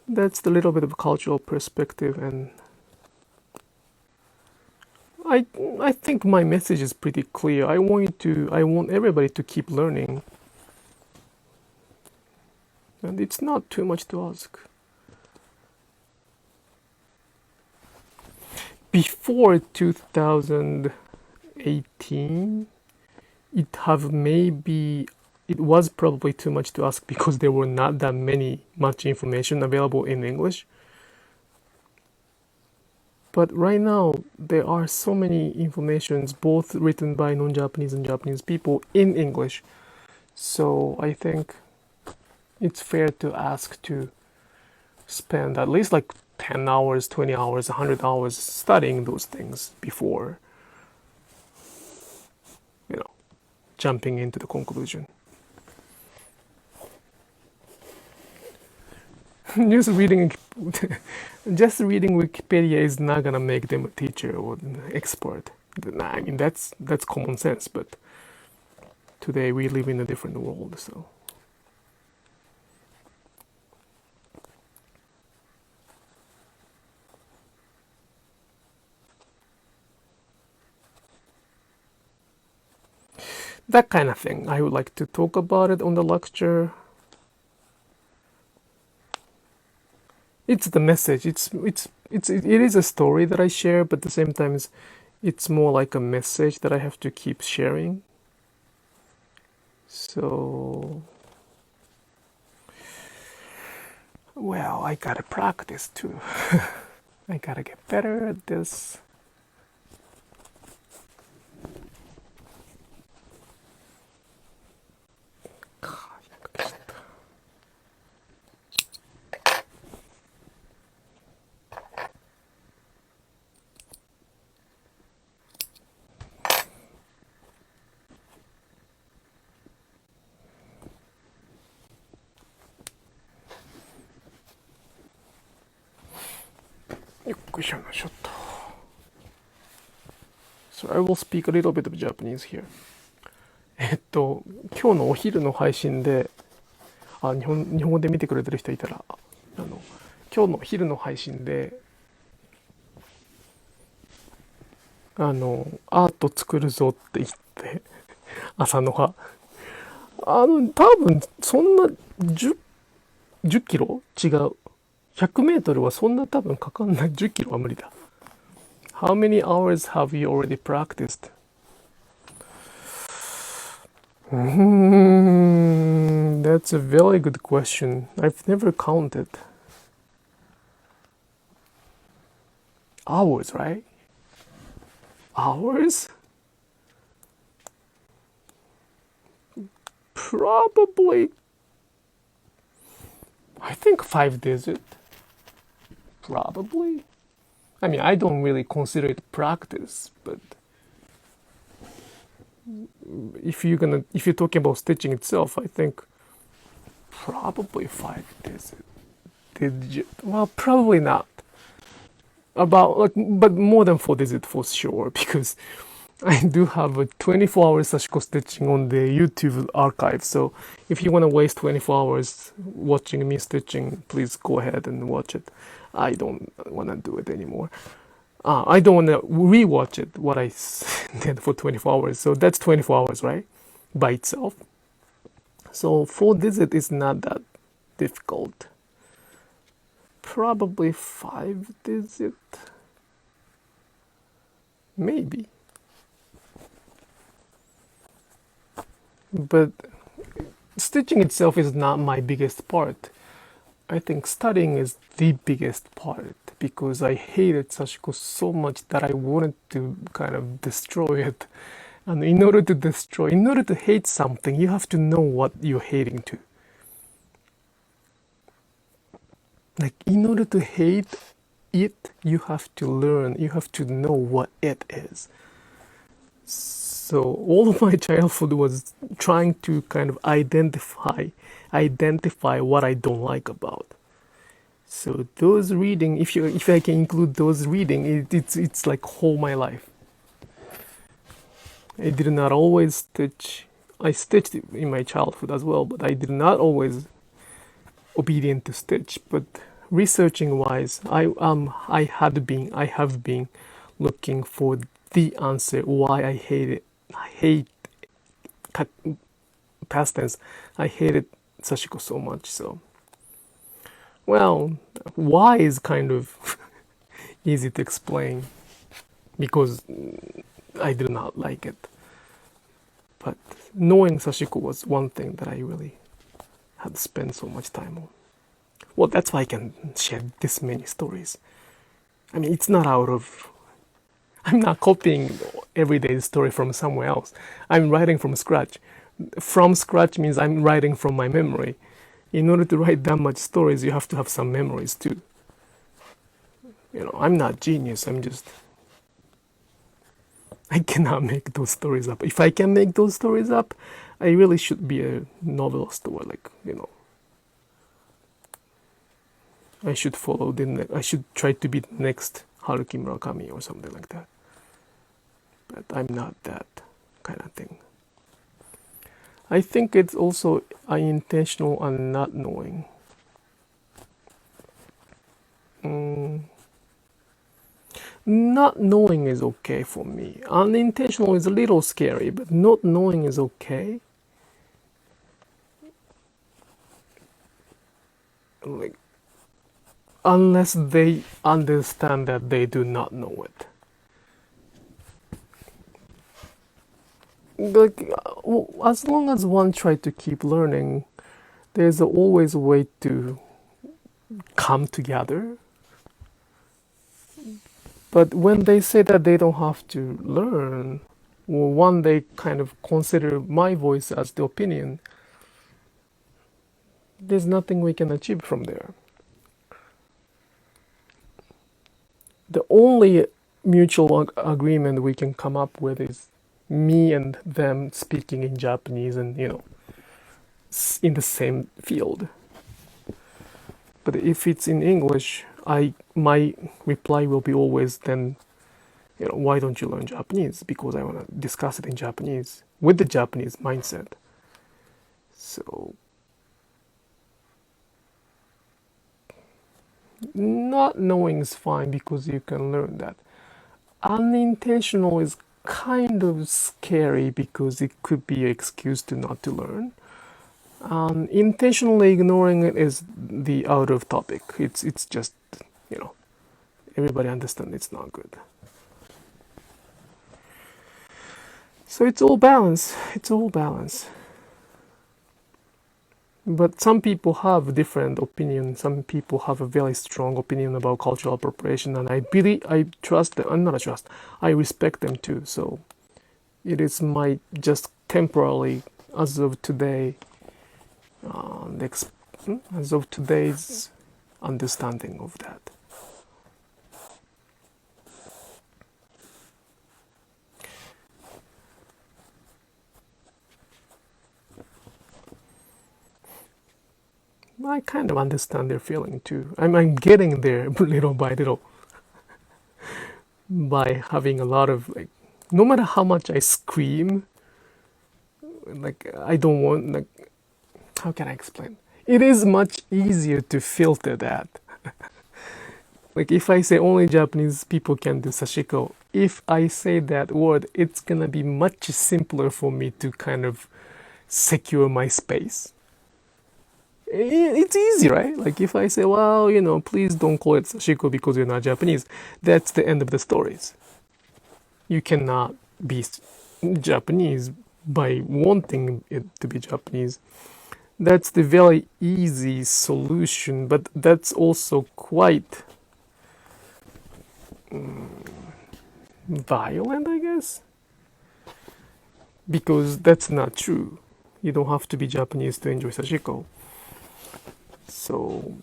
A: that's the little bit of a cultural perspective, and I think my message is pretty clear. I want everybody to keep learning, and it's not too much to ask. Before 2018, it was probably too much to ask because there were not that much information available in English. But right now, there are so many informations, both written by non-Japanese and Japanese people in English. So I think it's fair to ask to spend at least like 10 hours, 20 hours, 100 hours studying those things before, jumping into the conclusion. Just reading Wikipedia is not gonna make them a teacher or an expert. I mean, that's common sense, but today we live in a different world, so. That kind of thing. I would like to talk about it on the lecture. It's the message. It is a story that I share, but at the same time, it's more like a message that I have to keep sharing. So, well, I gotta practice too. I gotta get better at this. くりしちゃうな、ちょっと。So I will speak a little bit of Japanese here. 今日のお昼の配信で、日本語で見てくれてる人いたら、今日のお昼の配信で、アート作るぞって言って、朝のは。多分、そんな10キロ違う。100メートルはそんな多分かかんない。10キロは無理だ。How many hours have you already practiced? That's a very good question. I've never counted. Hours, right? Hours? Probably, I think 5 digit. Probably. I mean, I don't really consider it practice, but if you're talking about stitching itself, I think probably 5 digit. Well, probably not. But more than 4 digit for sure, because I do have a 24-hour Sashiko stitching on the YouTube archive. So if you want to waste 24 hours watching me stitching, please go ahead and watch it. I don't want to do it anymore. I don't want to rewatch it, what I did for 24 hours. So that's 24 hours, right? By itself. So 4 digit is not that difficult. Probably 5 digit. Maybe. But stitching itself is not my biggest part. I think studying is the biggest part because I hated Sashiko so much that I wanted to kind of destroy it. And in order to hate something, you have to know what you're hating to. Like, in order to hate it, you have to know what it is. So all of my childhood was trying to kind of identify what I don't like about. So those reading, if I can include those reading, it's like whole my life. I did not always stitch. I stitched in my childhood as well, but I did not always obedient to stitch. But researching wise, I have been looking for the answer why I hate past tense. I hated Sashiko so much. So, well, why is kind of easy to explain because I did not like it. But knowing Sashiko was one thing that I really had spent so much time on. Well, that's why I can share this many stories. I mean, it's not I'm not copying everyday story from somewhere else. I'm writing from scratch. From scratch means I'm writing from my memory. In order to write that much stories, you have to have some memories too. I'm not genius. I cannot make those stories up. If I can make those stories up, I really should be a novelist or I should I should try to be the next Haruki Murakami or something like that. But I'm not that kind of thing. I think it's also unintentional and not knowing. Not knowing is okay for me. Unintentional is a little scary, but not knowing is okay. Like, unless they understand that they do not know it. Like, as long as one tries to keep learning, there's always a way to come together. But when they say that they don't have to learn, or when they kind of consider my voice as the opinion, there's nothing we can achieve from there. The only mutual agreement we can come up with is me and them speaking in Japanese and, in the same field. But if it's in English, my reply will be always then, why don't you learn Japanese? Because I want to discuss it in Japanese with the Japanese mindset. So, not knowing is fine because you can learn that. Unintentional is kind of scary because it could be an excuse to not to learn. Intentionally ignoring it is the out of topic. It's just, everybody understands it's not good. So it's all balance. It's all balance. But some people have different opinion. Some people have a very strong opinion about cultural appropriation, and I trust them. I'm not a trust. I respect them too. So it is my just temporarily, as of today, as of today's understanding of that. I kind of understand their feeling too. I'm getting there little by little by having a lot of no matter how much I scream, I don't want how can I explain? It is much easier to filter that. If I say only Japanese people can do sashiko, if I say that word, it's gonna be much simpler for me to kind of secure my space. It's easy, right? If I say, well, please don't call it sashiko because you're not Japanese, that's the end of the stories. You cannot be Japanese by wanting it to be Japanese. That's the very easy solution, but that's also quite violent, I guess, because that's not true. You don't have to be Japanese to enjoy sashiko. So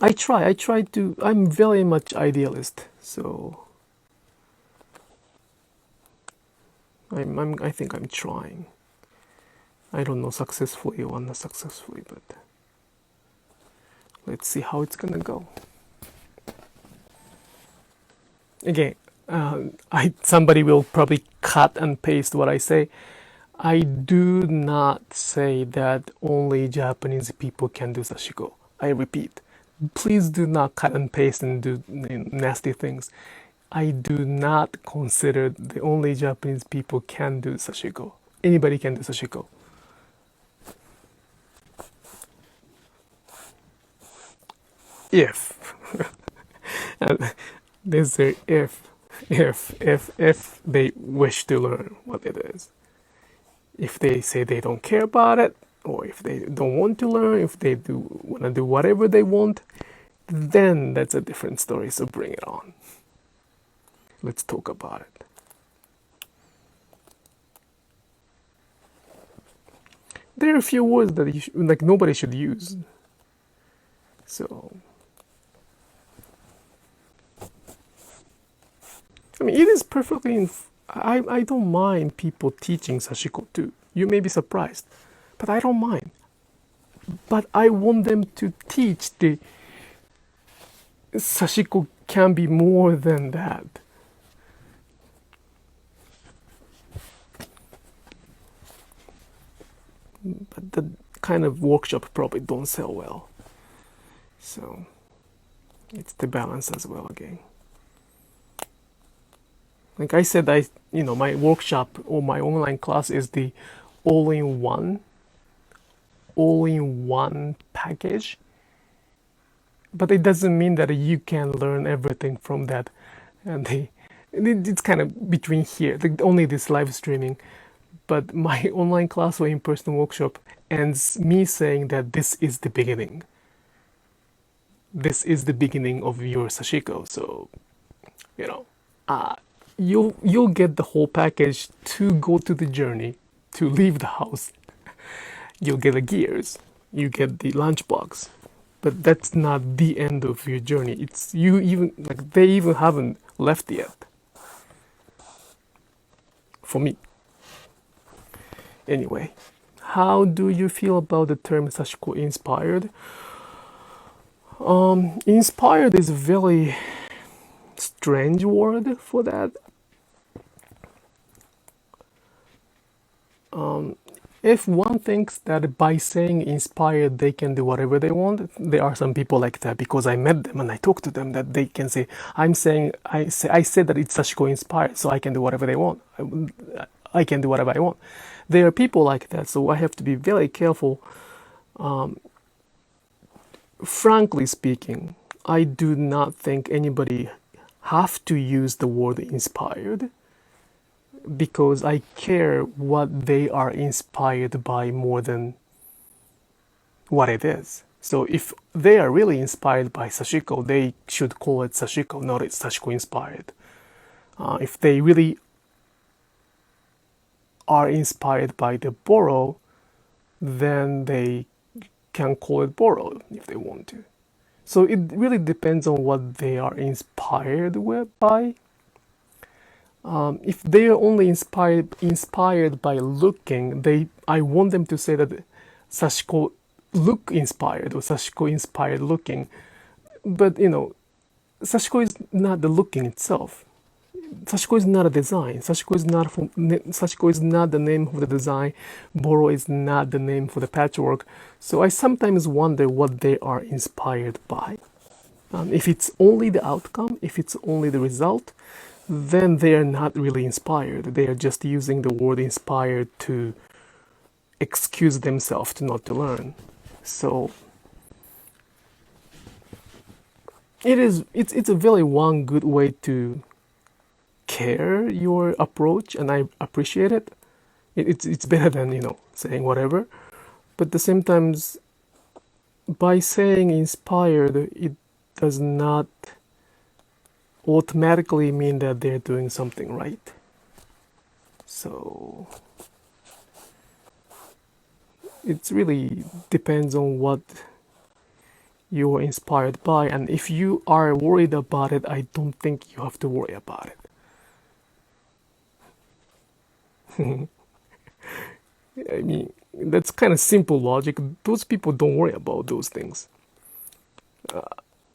A: I try to, I'm very much idealist, so I think I'm trying. I don't know successfully or not successfully, but let's see how it's gonna go. Again, somebody will probably cut and paste what I say. I do not say that only Japanese people can do sashiko. I repeat, please do not cut and paste and do nasty things. I do not consider the only Japanese people can do sashiko. Anybody can do sashiko. If there's a if they wish to learn what it is. If they say they don't care about it, or if they don't want to learn, if they want to do whatever they want, then that's a different story. So bring it on. Let's talk about it. There are a few words that nobody should use. So, it is perfectly. I don't mind people teaching sashiko too. You may be surprised, but I don't mind. But I want them to teach the sashiko can be more than that. But the kind of workshop probably don't sell well. So it's the balance as well again. Like I said, my workshop or my online class is the all-in-one package. But it doesn't mean that you can learn everything from that. And it's kind of between here, only this live streaming. But my online class or in-person workshop ends me saying that this is the beginning. This is the beginning of your sashiko. So, you'll get the whole package to go to the journey, to leave the house. You'll get the gears, you get the lunchbox, but that's not the end of your journey. They even haven't left yet. For me. Anyway, how do you feel about the term Sashiko inspired? Inspired is a very strange word for that. If one thinks that by saying inspired they can do whatever they want, there are some people like that, because I met them and I talked to them, that they can say, I said that it's Sashiko inspired, so I can do whatever they want. I can do whatever I want. There are people like that, so I have to be very careful. Frankly speaking, I do not think anybody have to use the word inspired, because I care what they are inspired by more than what it is. So if they are really inspired by Sashiko, they should call it Sashiko, not it's Sashiko inspired. If they really are inspired by the borrow, then they can call it borrow if they want to. So it really depends on what they are inspired by. If they are only inspired by looking, I want them to say that Sashiko look inspired or Sashiko inspired looking. But Sashiko is not the looking itself. Sashiko is not a design. Sashiko is not the name of the design. Boro is not the name for the patchwork. So I sometimes wonder what they are inspired by. If it's only the outcome, if it's only the result, then they are not really inspired. They are just using the word inspired to excuse themselves to not to learn. So it's a very one good way to care your approach, and I appreciate it. It's better than saying whatever. But at the same time, by saying inspired, it does not automatically mean that they're doing something right. So it really depends on what you're inspired by, and if you are worried about it, I don't think you have to worry about it. I mean, that's kind of simple logic. Those people don't worry about those things.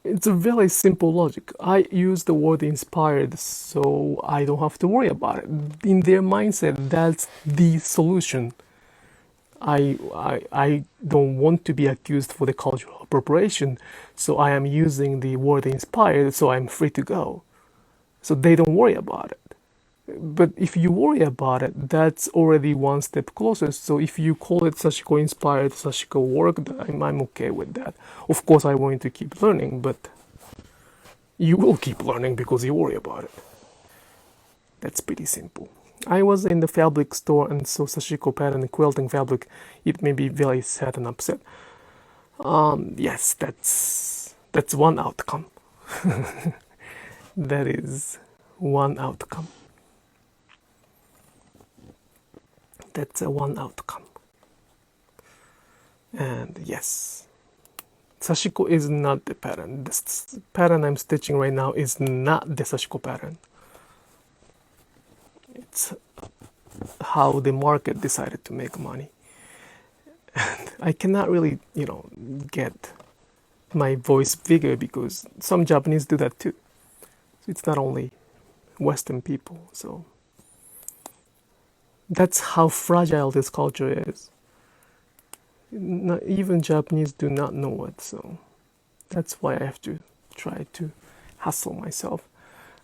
A: It's a very simple logic. I use the word inspired, so I don't have to worry about it. In their mindset, that's the solution. I don't want to be accused for the cultural appropriation, so I am using the word inspired, so I'm free to go. So they don't worry about it. But if you worry about it, that's already one step closer. So if you call it Sashiko inspired, Sashiko work, I'm okay with that. Of course, I want you to keep learning, but you will keep learning because you worry about it. That's pretty simple. I was in the fabric store and saw Sashiko pattern quilting fabric. It made me very sad and upset. Yes, that's one outcome. That is one outcome. That's one outcome. And yes, Sashiko is not the pattern. This pattern I'm stitching right now is not the Sashiko pattern. It's how the market decided to make money. And I cannot really, get my voice bigger because some Japanese do that too. So it's not only Western people. So that's how fragile this culture is. Not even Japanese do not know it, so that's why I have to try to hustle myself.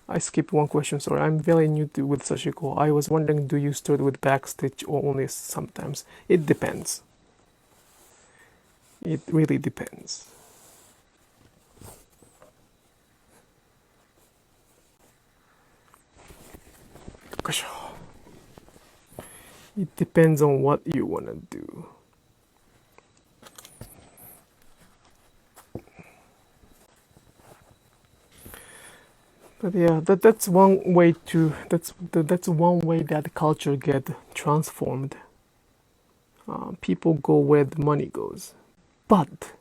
A: I skipped one question, sorry. I'm very new with Sashiko. I was wondering, do you start with backstitch or only sometimes? It depends. It really depends. It depends on what you want to do. But yeah, that's one way that's one way that culture get transformed. People go where the money goes. But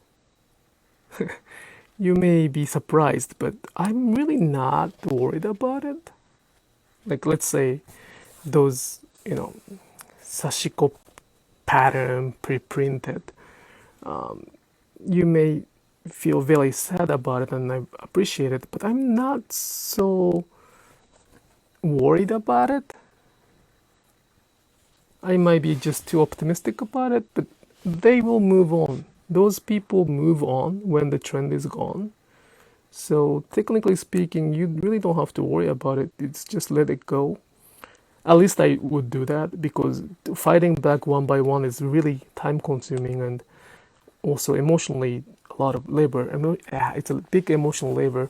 A: you may be surprised, but I'm really not worried about it. Like, let's say those, Sashiko pattern pre-printed. You may feel very sad about it and I appreciate it, but I'm not so worried about it. I might be just too optimistic about it, but they will move on. Those people move on when the trend is gone. So technically speaking, you really don't have to worry about it. It's just let it go. At least I would do that, because fighting back one by one is really time consuming and also emotionally a lot of labor. It's a big emotional labor.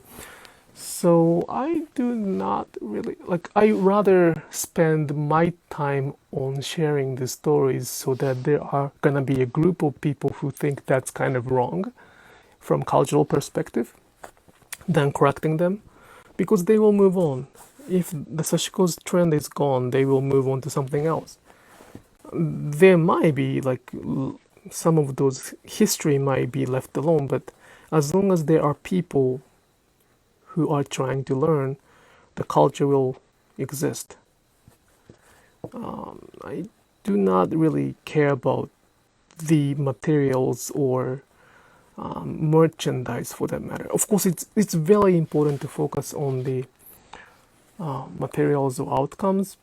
A: So I do not really like, I rather spend my time on sharing the stories so that there are gonna be a group of people who think that's kind of wrong from cultural perspective than correcting them, because they will move on. If the Sashiko's trend is gone, they will move on to something else. There might be like some of those history might be left alone, but as long as there are people who are trying to learn, the culture will exist. I do not really care about the materials or merchandise for that matter. Of course, it's very important to focus on the materials or outcomes,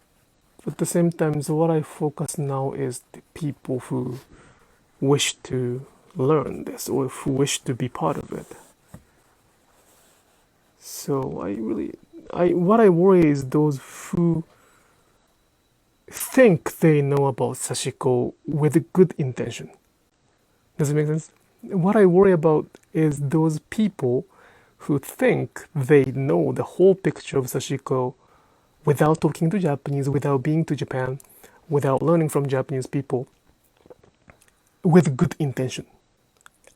A: but at the same time, so what I focus now is the people who wish to learn this or who wish to be part of it. So what I worry is those who think they know about Sashiko with good intention. Does it make sense? What I worry about is those people who think they know the whole picture of Sashiko without talking to Japanese, without being to Japan, without learning from Japanese people, with good intention,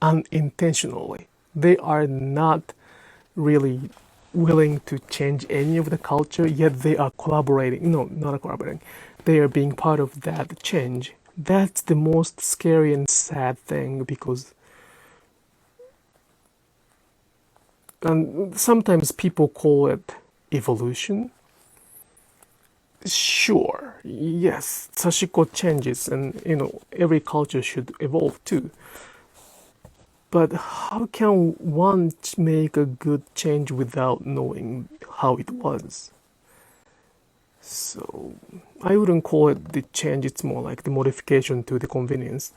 A: unintentionally. They are not really willing to change any of the culture, yet they are collaborating. No, not collaborating. They are being part of that change. That's the most scary and sad thing, because and sometimes people call it evolution. Sure, yes, Sashiko changes, and every culture should evolve too. But how can one make a good change without knowing how it was? So I wouldn't call it the change, it's more like the modification to the convenience.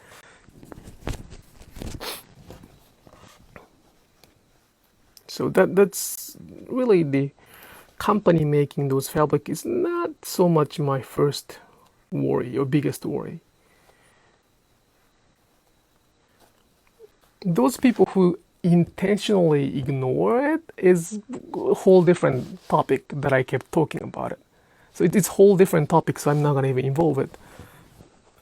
A: So that's really the company making those fabric is not so much my first worry or biggest worry. Those people who intentionally ignore it is a whole different topic that I kept talking about it. So it's a whole different topic, so I'm not gonna even involve it.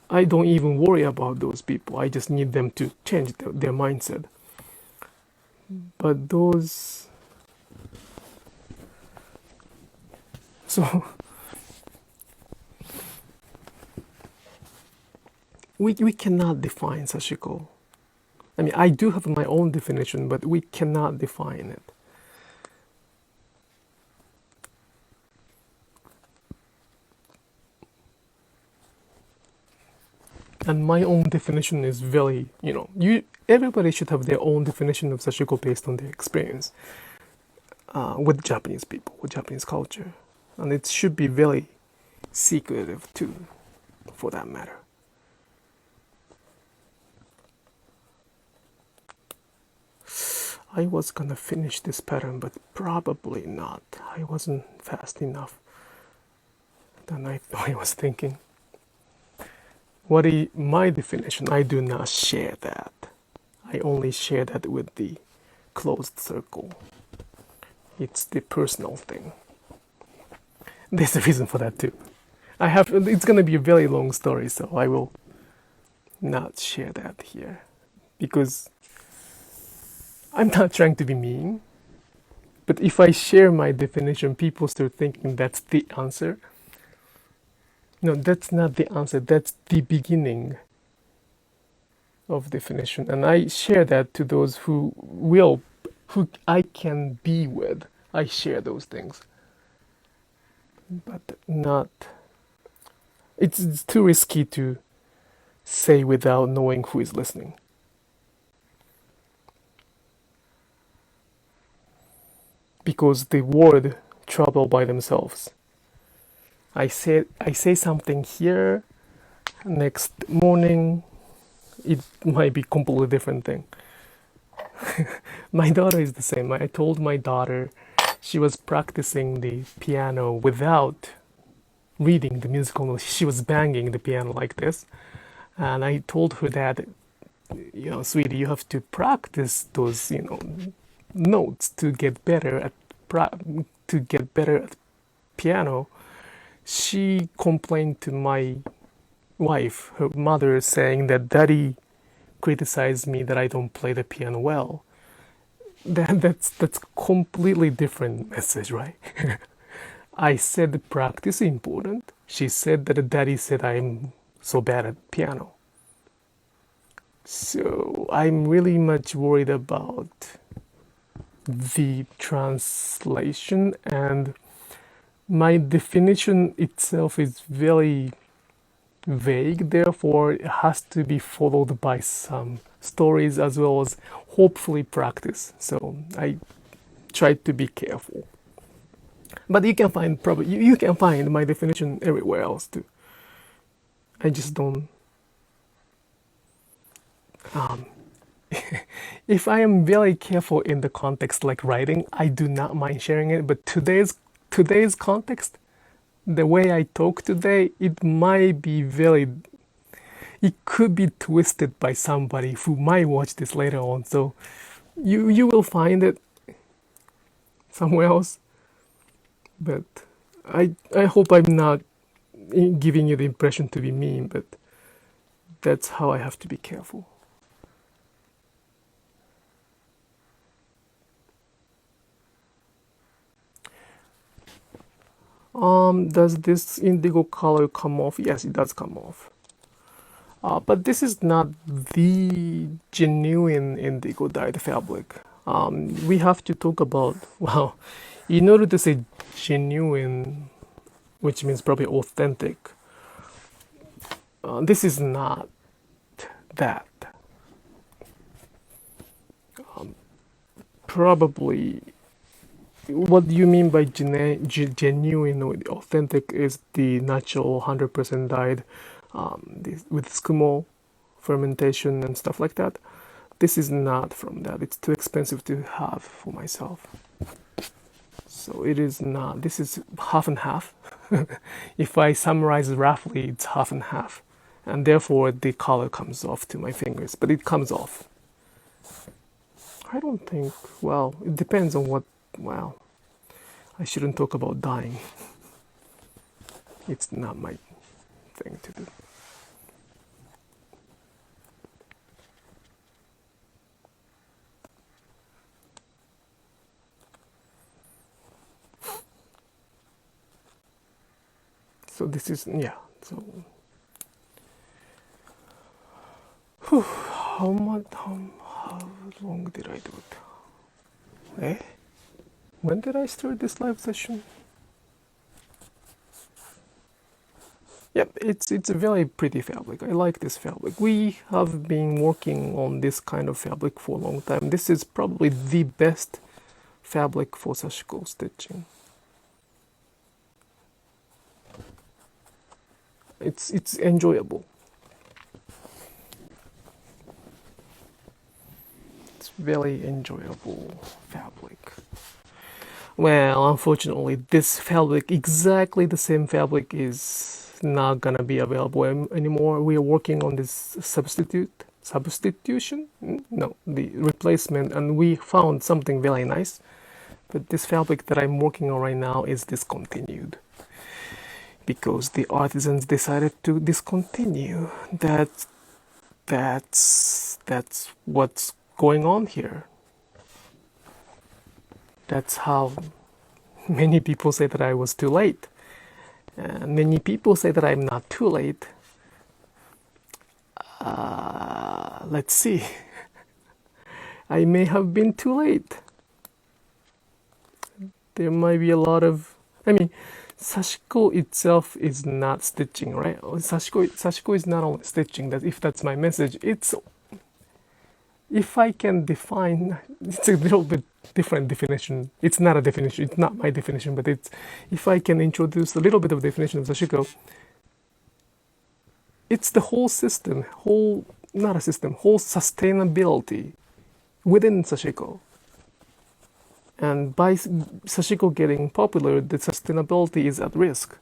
A: I don't even worry about those people. I just need them to change their mindset. But those... So we cannot define Sashiko. I mean, I do have my own definition, but we cannot define it. And my own definition is very, everybody should have their own definition of Sashiko based on their experience with Japanese people, with Japanese culture. And it should be very secretive too, for that matter. I was gonna finish this pattern, but probably not. I wasn't fast enough than I thought I was thinking. What is my definition? I do not share that. I only share that with the closed circle. It's the personal thing. There's a reason for that too. It's gonna be a very long story, so I will not share that here, because I'm not trying to be mean, but if I share my definition, people start thinking that's the answer. No, that's not the answer. That's the beginning of definition. And I share that to those who I can be with. I share those things. But not... It's too risky to say without knowing who is listening. because the word travel by themselves. I say something here, next morning it might be completely different thing. My daughter is the same. I told my daughter she was practicing the piano without reading the musical notes. She was banging the piano like this, and I told her that, sweetie, you have to practice those, notes to get better at piano. She complained to my wife, her mother, saying that daddy criticized me that I don't play the piano well. That's completely different message, right? I said practice is important. She said that daddy said I'm so bad at piano. So I'm really much worried about the translation, and my definition itself is very vague, therefore it has to be followed by some stories as well as hopefully practice. So I tried to be careful. But you can find my definition everywhere else too. I just don't if I am very careful in the context like writing, I do not mind sharing it, but today's context, the way I talk today, it could be twisted by somebody who might watch this later on. So you will find it somewhere else. But I hope I'm not giving you the impression to be mean, but that's how I have to be careful. Does this indigo color come off? Yes, it does come off. But this is not the genuine indigo dyed fabric. We have to talk about, well, in order to say genuine, which means probably authentic, this is not that. Probably what you mean by genuine or authentic is the natural 100% dyed with skumo fermentation and stuff like that. This is not from that. It's too expensive to have for myself. So it is not. This is half and half. If I summarize roughly, it's half and half. And therefore the color comes off to my fingers, but it comes off. I don't think, well, it depends on what, well, I shouldn't talk about dyeing. It's not my thing to do. So this is, yeah, so how long did I do it? When did I start this live session? Yep, it's a very pretty fabric. I like this fabric. We have been working on this kind of fabric for a long time. This is probably the best fabric for Sashiko stitching. It's enjoyable. It's very enjoyable fabric. Well, unfortunately, this fabric, exactly the same fabric, is not gonna be available anymore. We are working on this substitution? No, the replacement, and we found something very nice. But this fabric that I'm working on right now is discontinued because the artisans decided to discontinue. That's what's going on here. That's how many people say that I was too late. Many people say that I'm not too late. Let's see. I may have been too late. There might be a lot of, Sashiko itself is not stitching, right? Sashiko is not only stitching. That if that's my message, if I can define, it's a little bit different definition. It's not a definition, it's not my definition, but it's, if I can introduce a little bit of definition of Sashiko, it's the whole system, whole sustainability within Sashiko. And by Sashiko getting popular, the sustainability is at risk.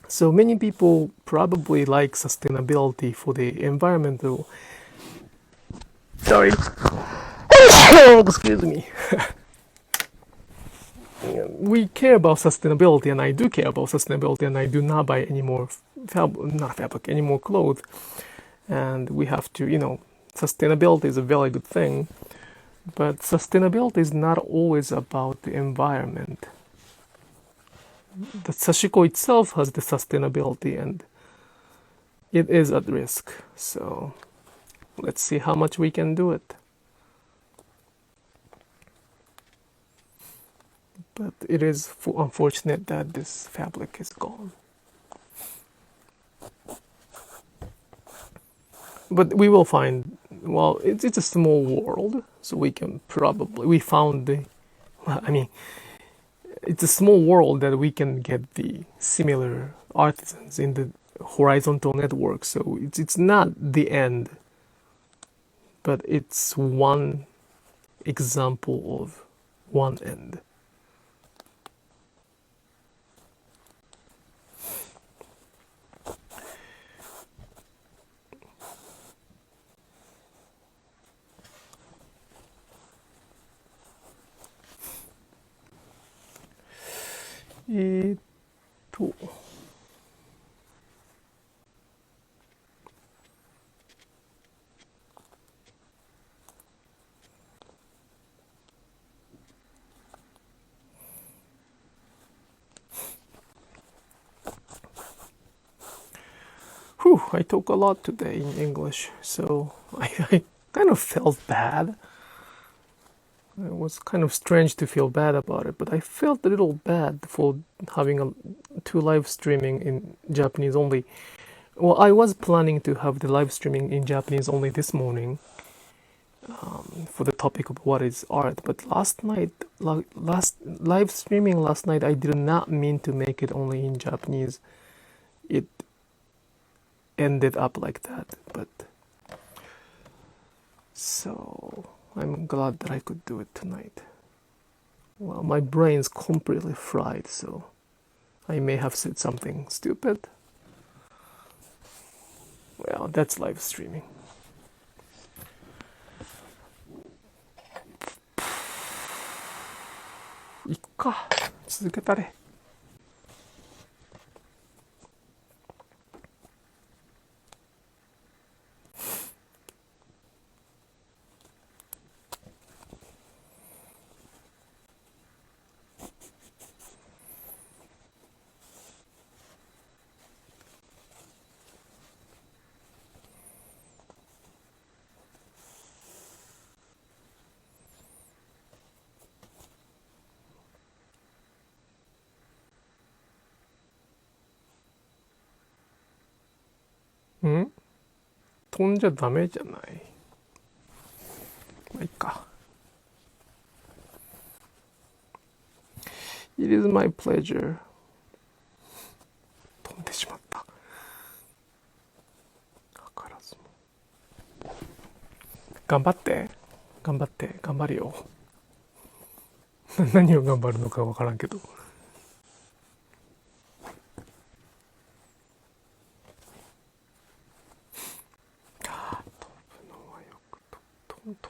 A: So many people probably like sustainability for the environmental. Sorry. Excuse me. We care about sustainability, and I do care about sustainability, and I do not buy any more any more clothes. And we have to, sustainability is a very good thing, but sustainability is not always about the environment. The Sashiko itself has the sustainability, and it is at risk. So let's see how much we can do it. But it is unfortunate that this fabric is gone. But we will find, well, it's a small world, so we can we found it's a small world that we can get the similar artisans in the horizontal network. So it's not the end, but it's one example of one end. I talk a lot today in English, so I kind of felt bad. It was kind of strange to feel bad about it, but I felt a little bad for having two live streaming in Japanese only. Well, I was planning to have the live streaming in Japanese only this morning for the topic of what is art, but last live streaming last night, I did not mean to make it only in Japanese. It ended up like that, but so I'm glad that I could do it tonight. Well, my brain's completely fried, so I may have said something stupid. Well, that's live streaming. 이까続けたれ. 응? 飛んじゃダメじゃない。まあいいか。It is my pleasure. 飛んでしまった。図らずも。頑張って。頑張って。頑張るよ。何を頑張るのかわからんけど。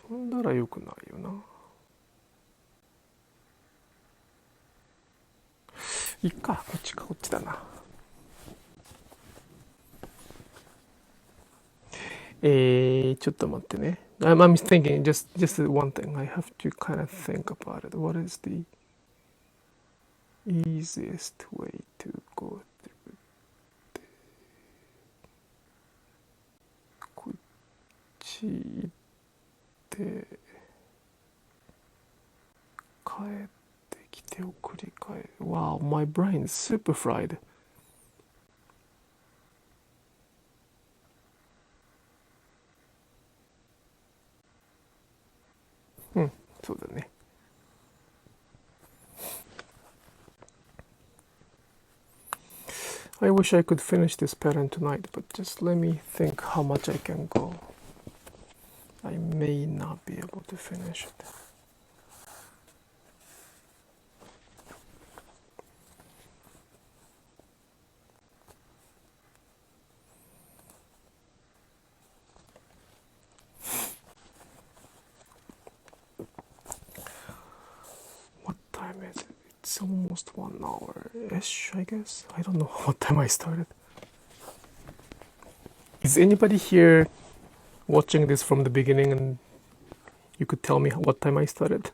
A: 飛んだらよくないよな。いっか、こっちか、こっちだな。ちょっと待ってね。I'm thinking just one thing. I have to kind of think about it. What is the easiest way to go through it? こっち行って帰ってきてを繰り返す。Wow, my brain is super fried. そうだね。I wish I could finish this pattern tonight, but just let me think how much I can go. I may not be able to finish it. What time is it? It's almost 1 hour-ish, I guess. I don't know what time I started. Is anybody here watching this from the beginning and you could tell me what time I started?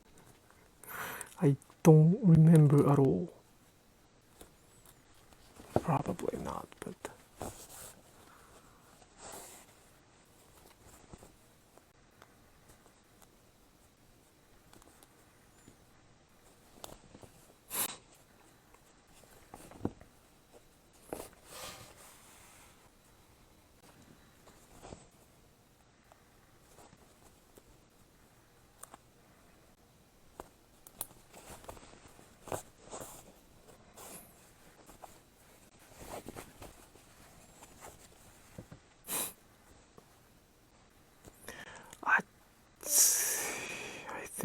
A: I don't remember at all. Probably not, but...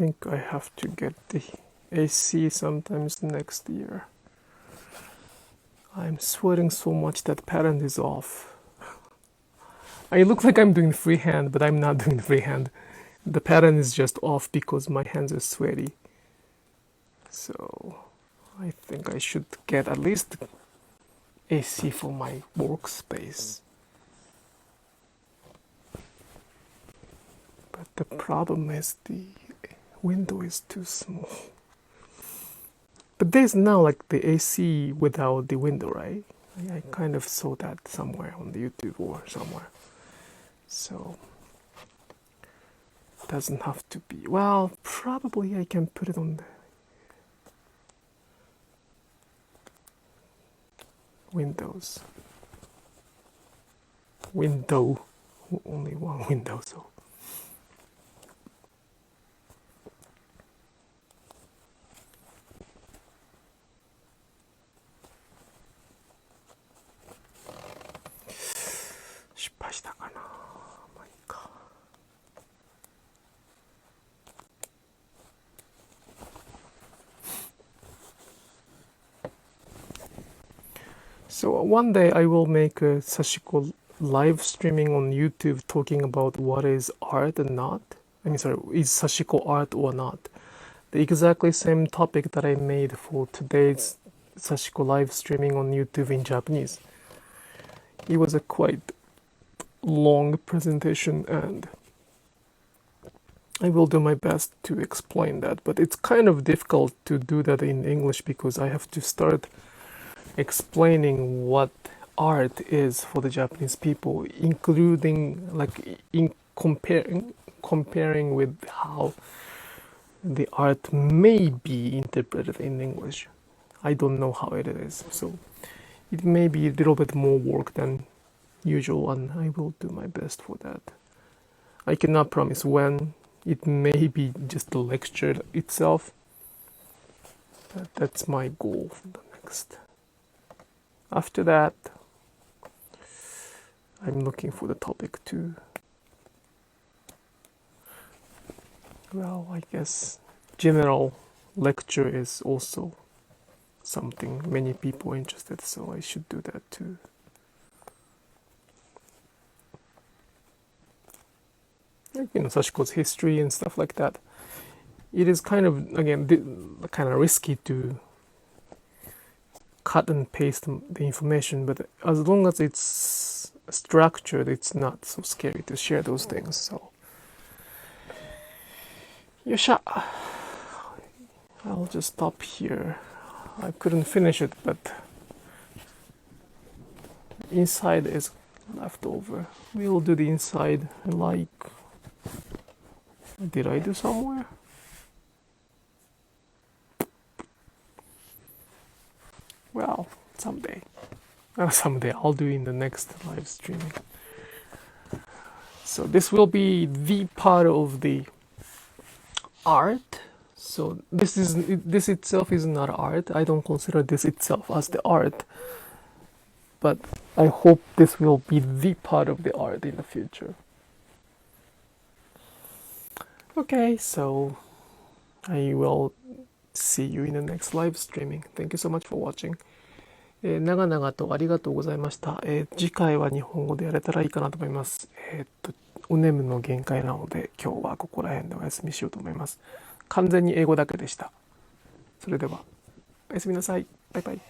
A: I think I have to get the AC sometimes next year. I'm sweating so much that pattern is off. I look like I'm doing freehand, but I'm not doing freehand. The pattern is just off because my hands are sweaty. So I think I should get at least AC for my workspace. But the problem is the window is too small. But there's now like the AC without the window, right? I kind of saw that somewhere on the YouTube or somewhere. So it doesn't have to be. Well, probably I can put it on the windows. Window. Only one window, so. So one day I will make a Sashiko live streaming on YouTube talking about what is art and not. Is Sashiko art or not? The exactly same topic that I made for today's Sashiko live streaming on YouTube in Japanese. It was a quite long presentation and I will do my best to explain that, but it's kind of difficult to do that in English because I have to start explaining what art is for the Japanese people, including like in comparing with how the art may be interpreted in English. I don't know how it is, so it may be a little bit more work than usual, and I will do my best for that. I cannot promise when. It may be just the lecture itself, but that's my goal for the next. After that, I'm looking for the topic too. Well, I guess general lecture is also something many people are interested, so I should do that too. Like, Sashiko's history and stuff like that. It is kind of, again, kind of risky to cut and paste the information, but as long as it's structured, it's not so scary to share those things. So, yosha! I'll just stop here. I couldn't finish it, but inside is left over. We'll do the inside like. Did I do somewhere? Well, someday. Someday I'll do in the next live streaming. So this will be the part of the art. So this itself is not art. I don't consider this itself as the art. But I hope this will be the part of the art in the future. Okay, so I will see you in the next live streaming. Thank you so much for watching. 長々とありがとうございました。次回は日本語でやれたらいいかなと思います。お眠の限界なので今日はここら辺でお休みしようと思います。完全に英語だけでした。それではおやすみなさい。バイバイ。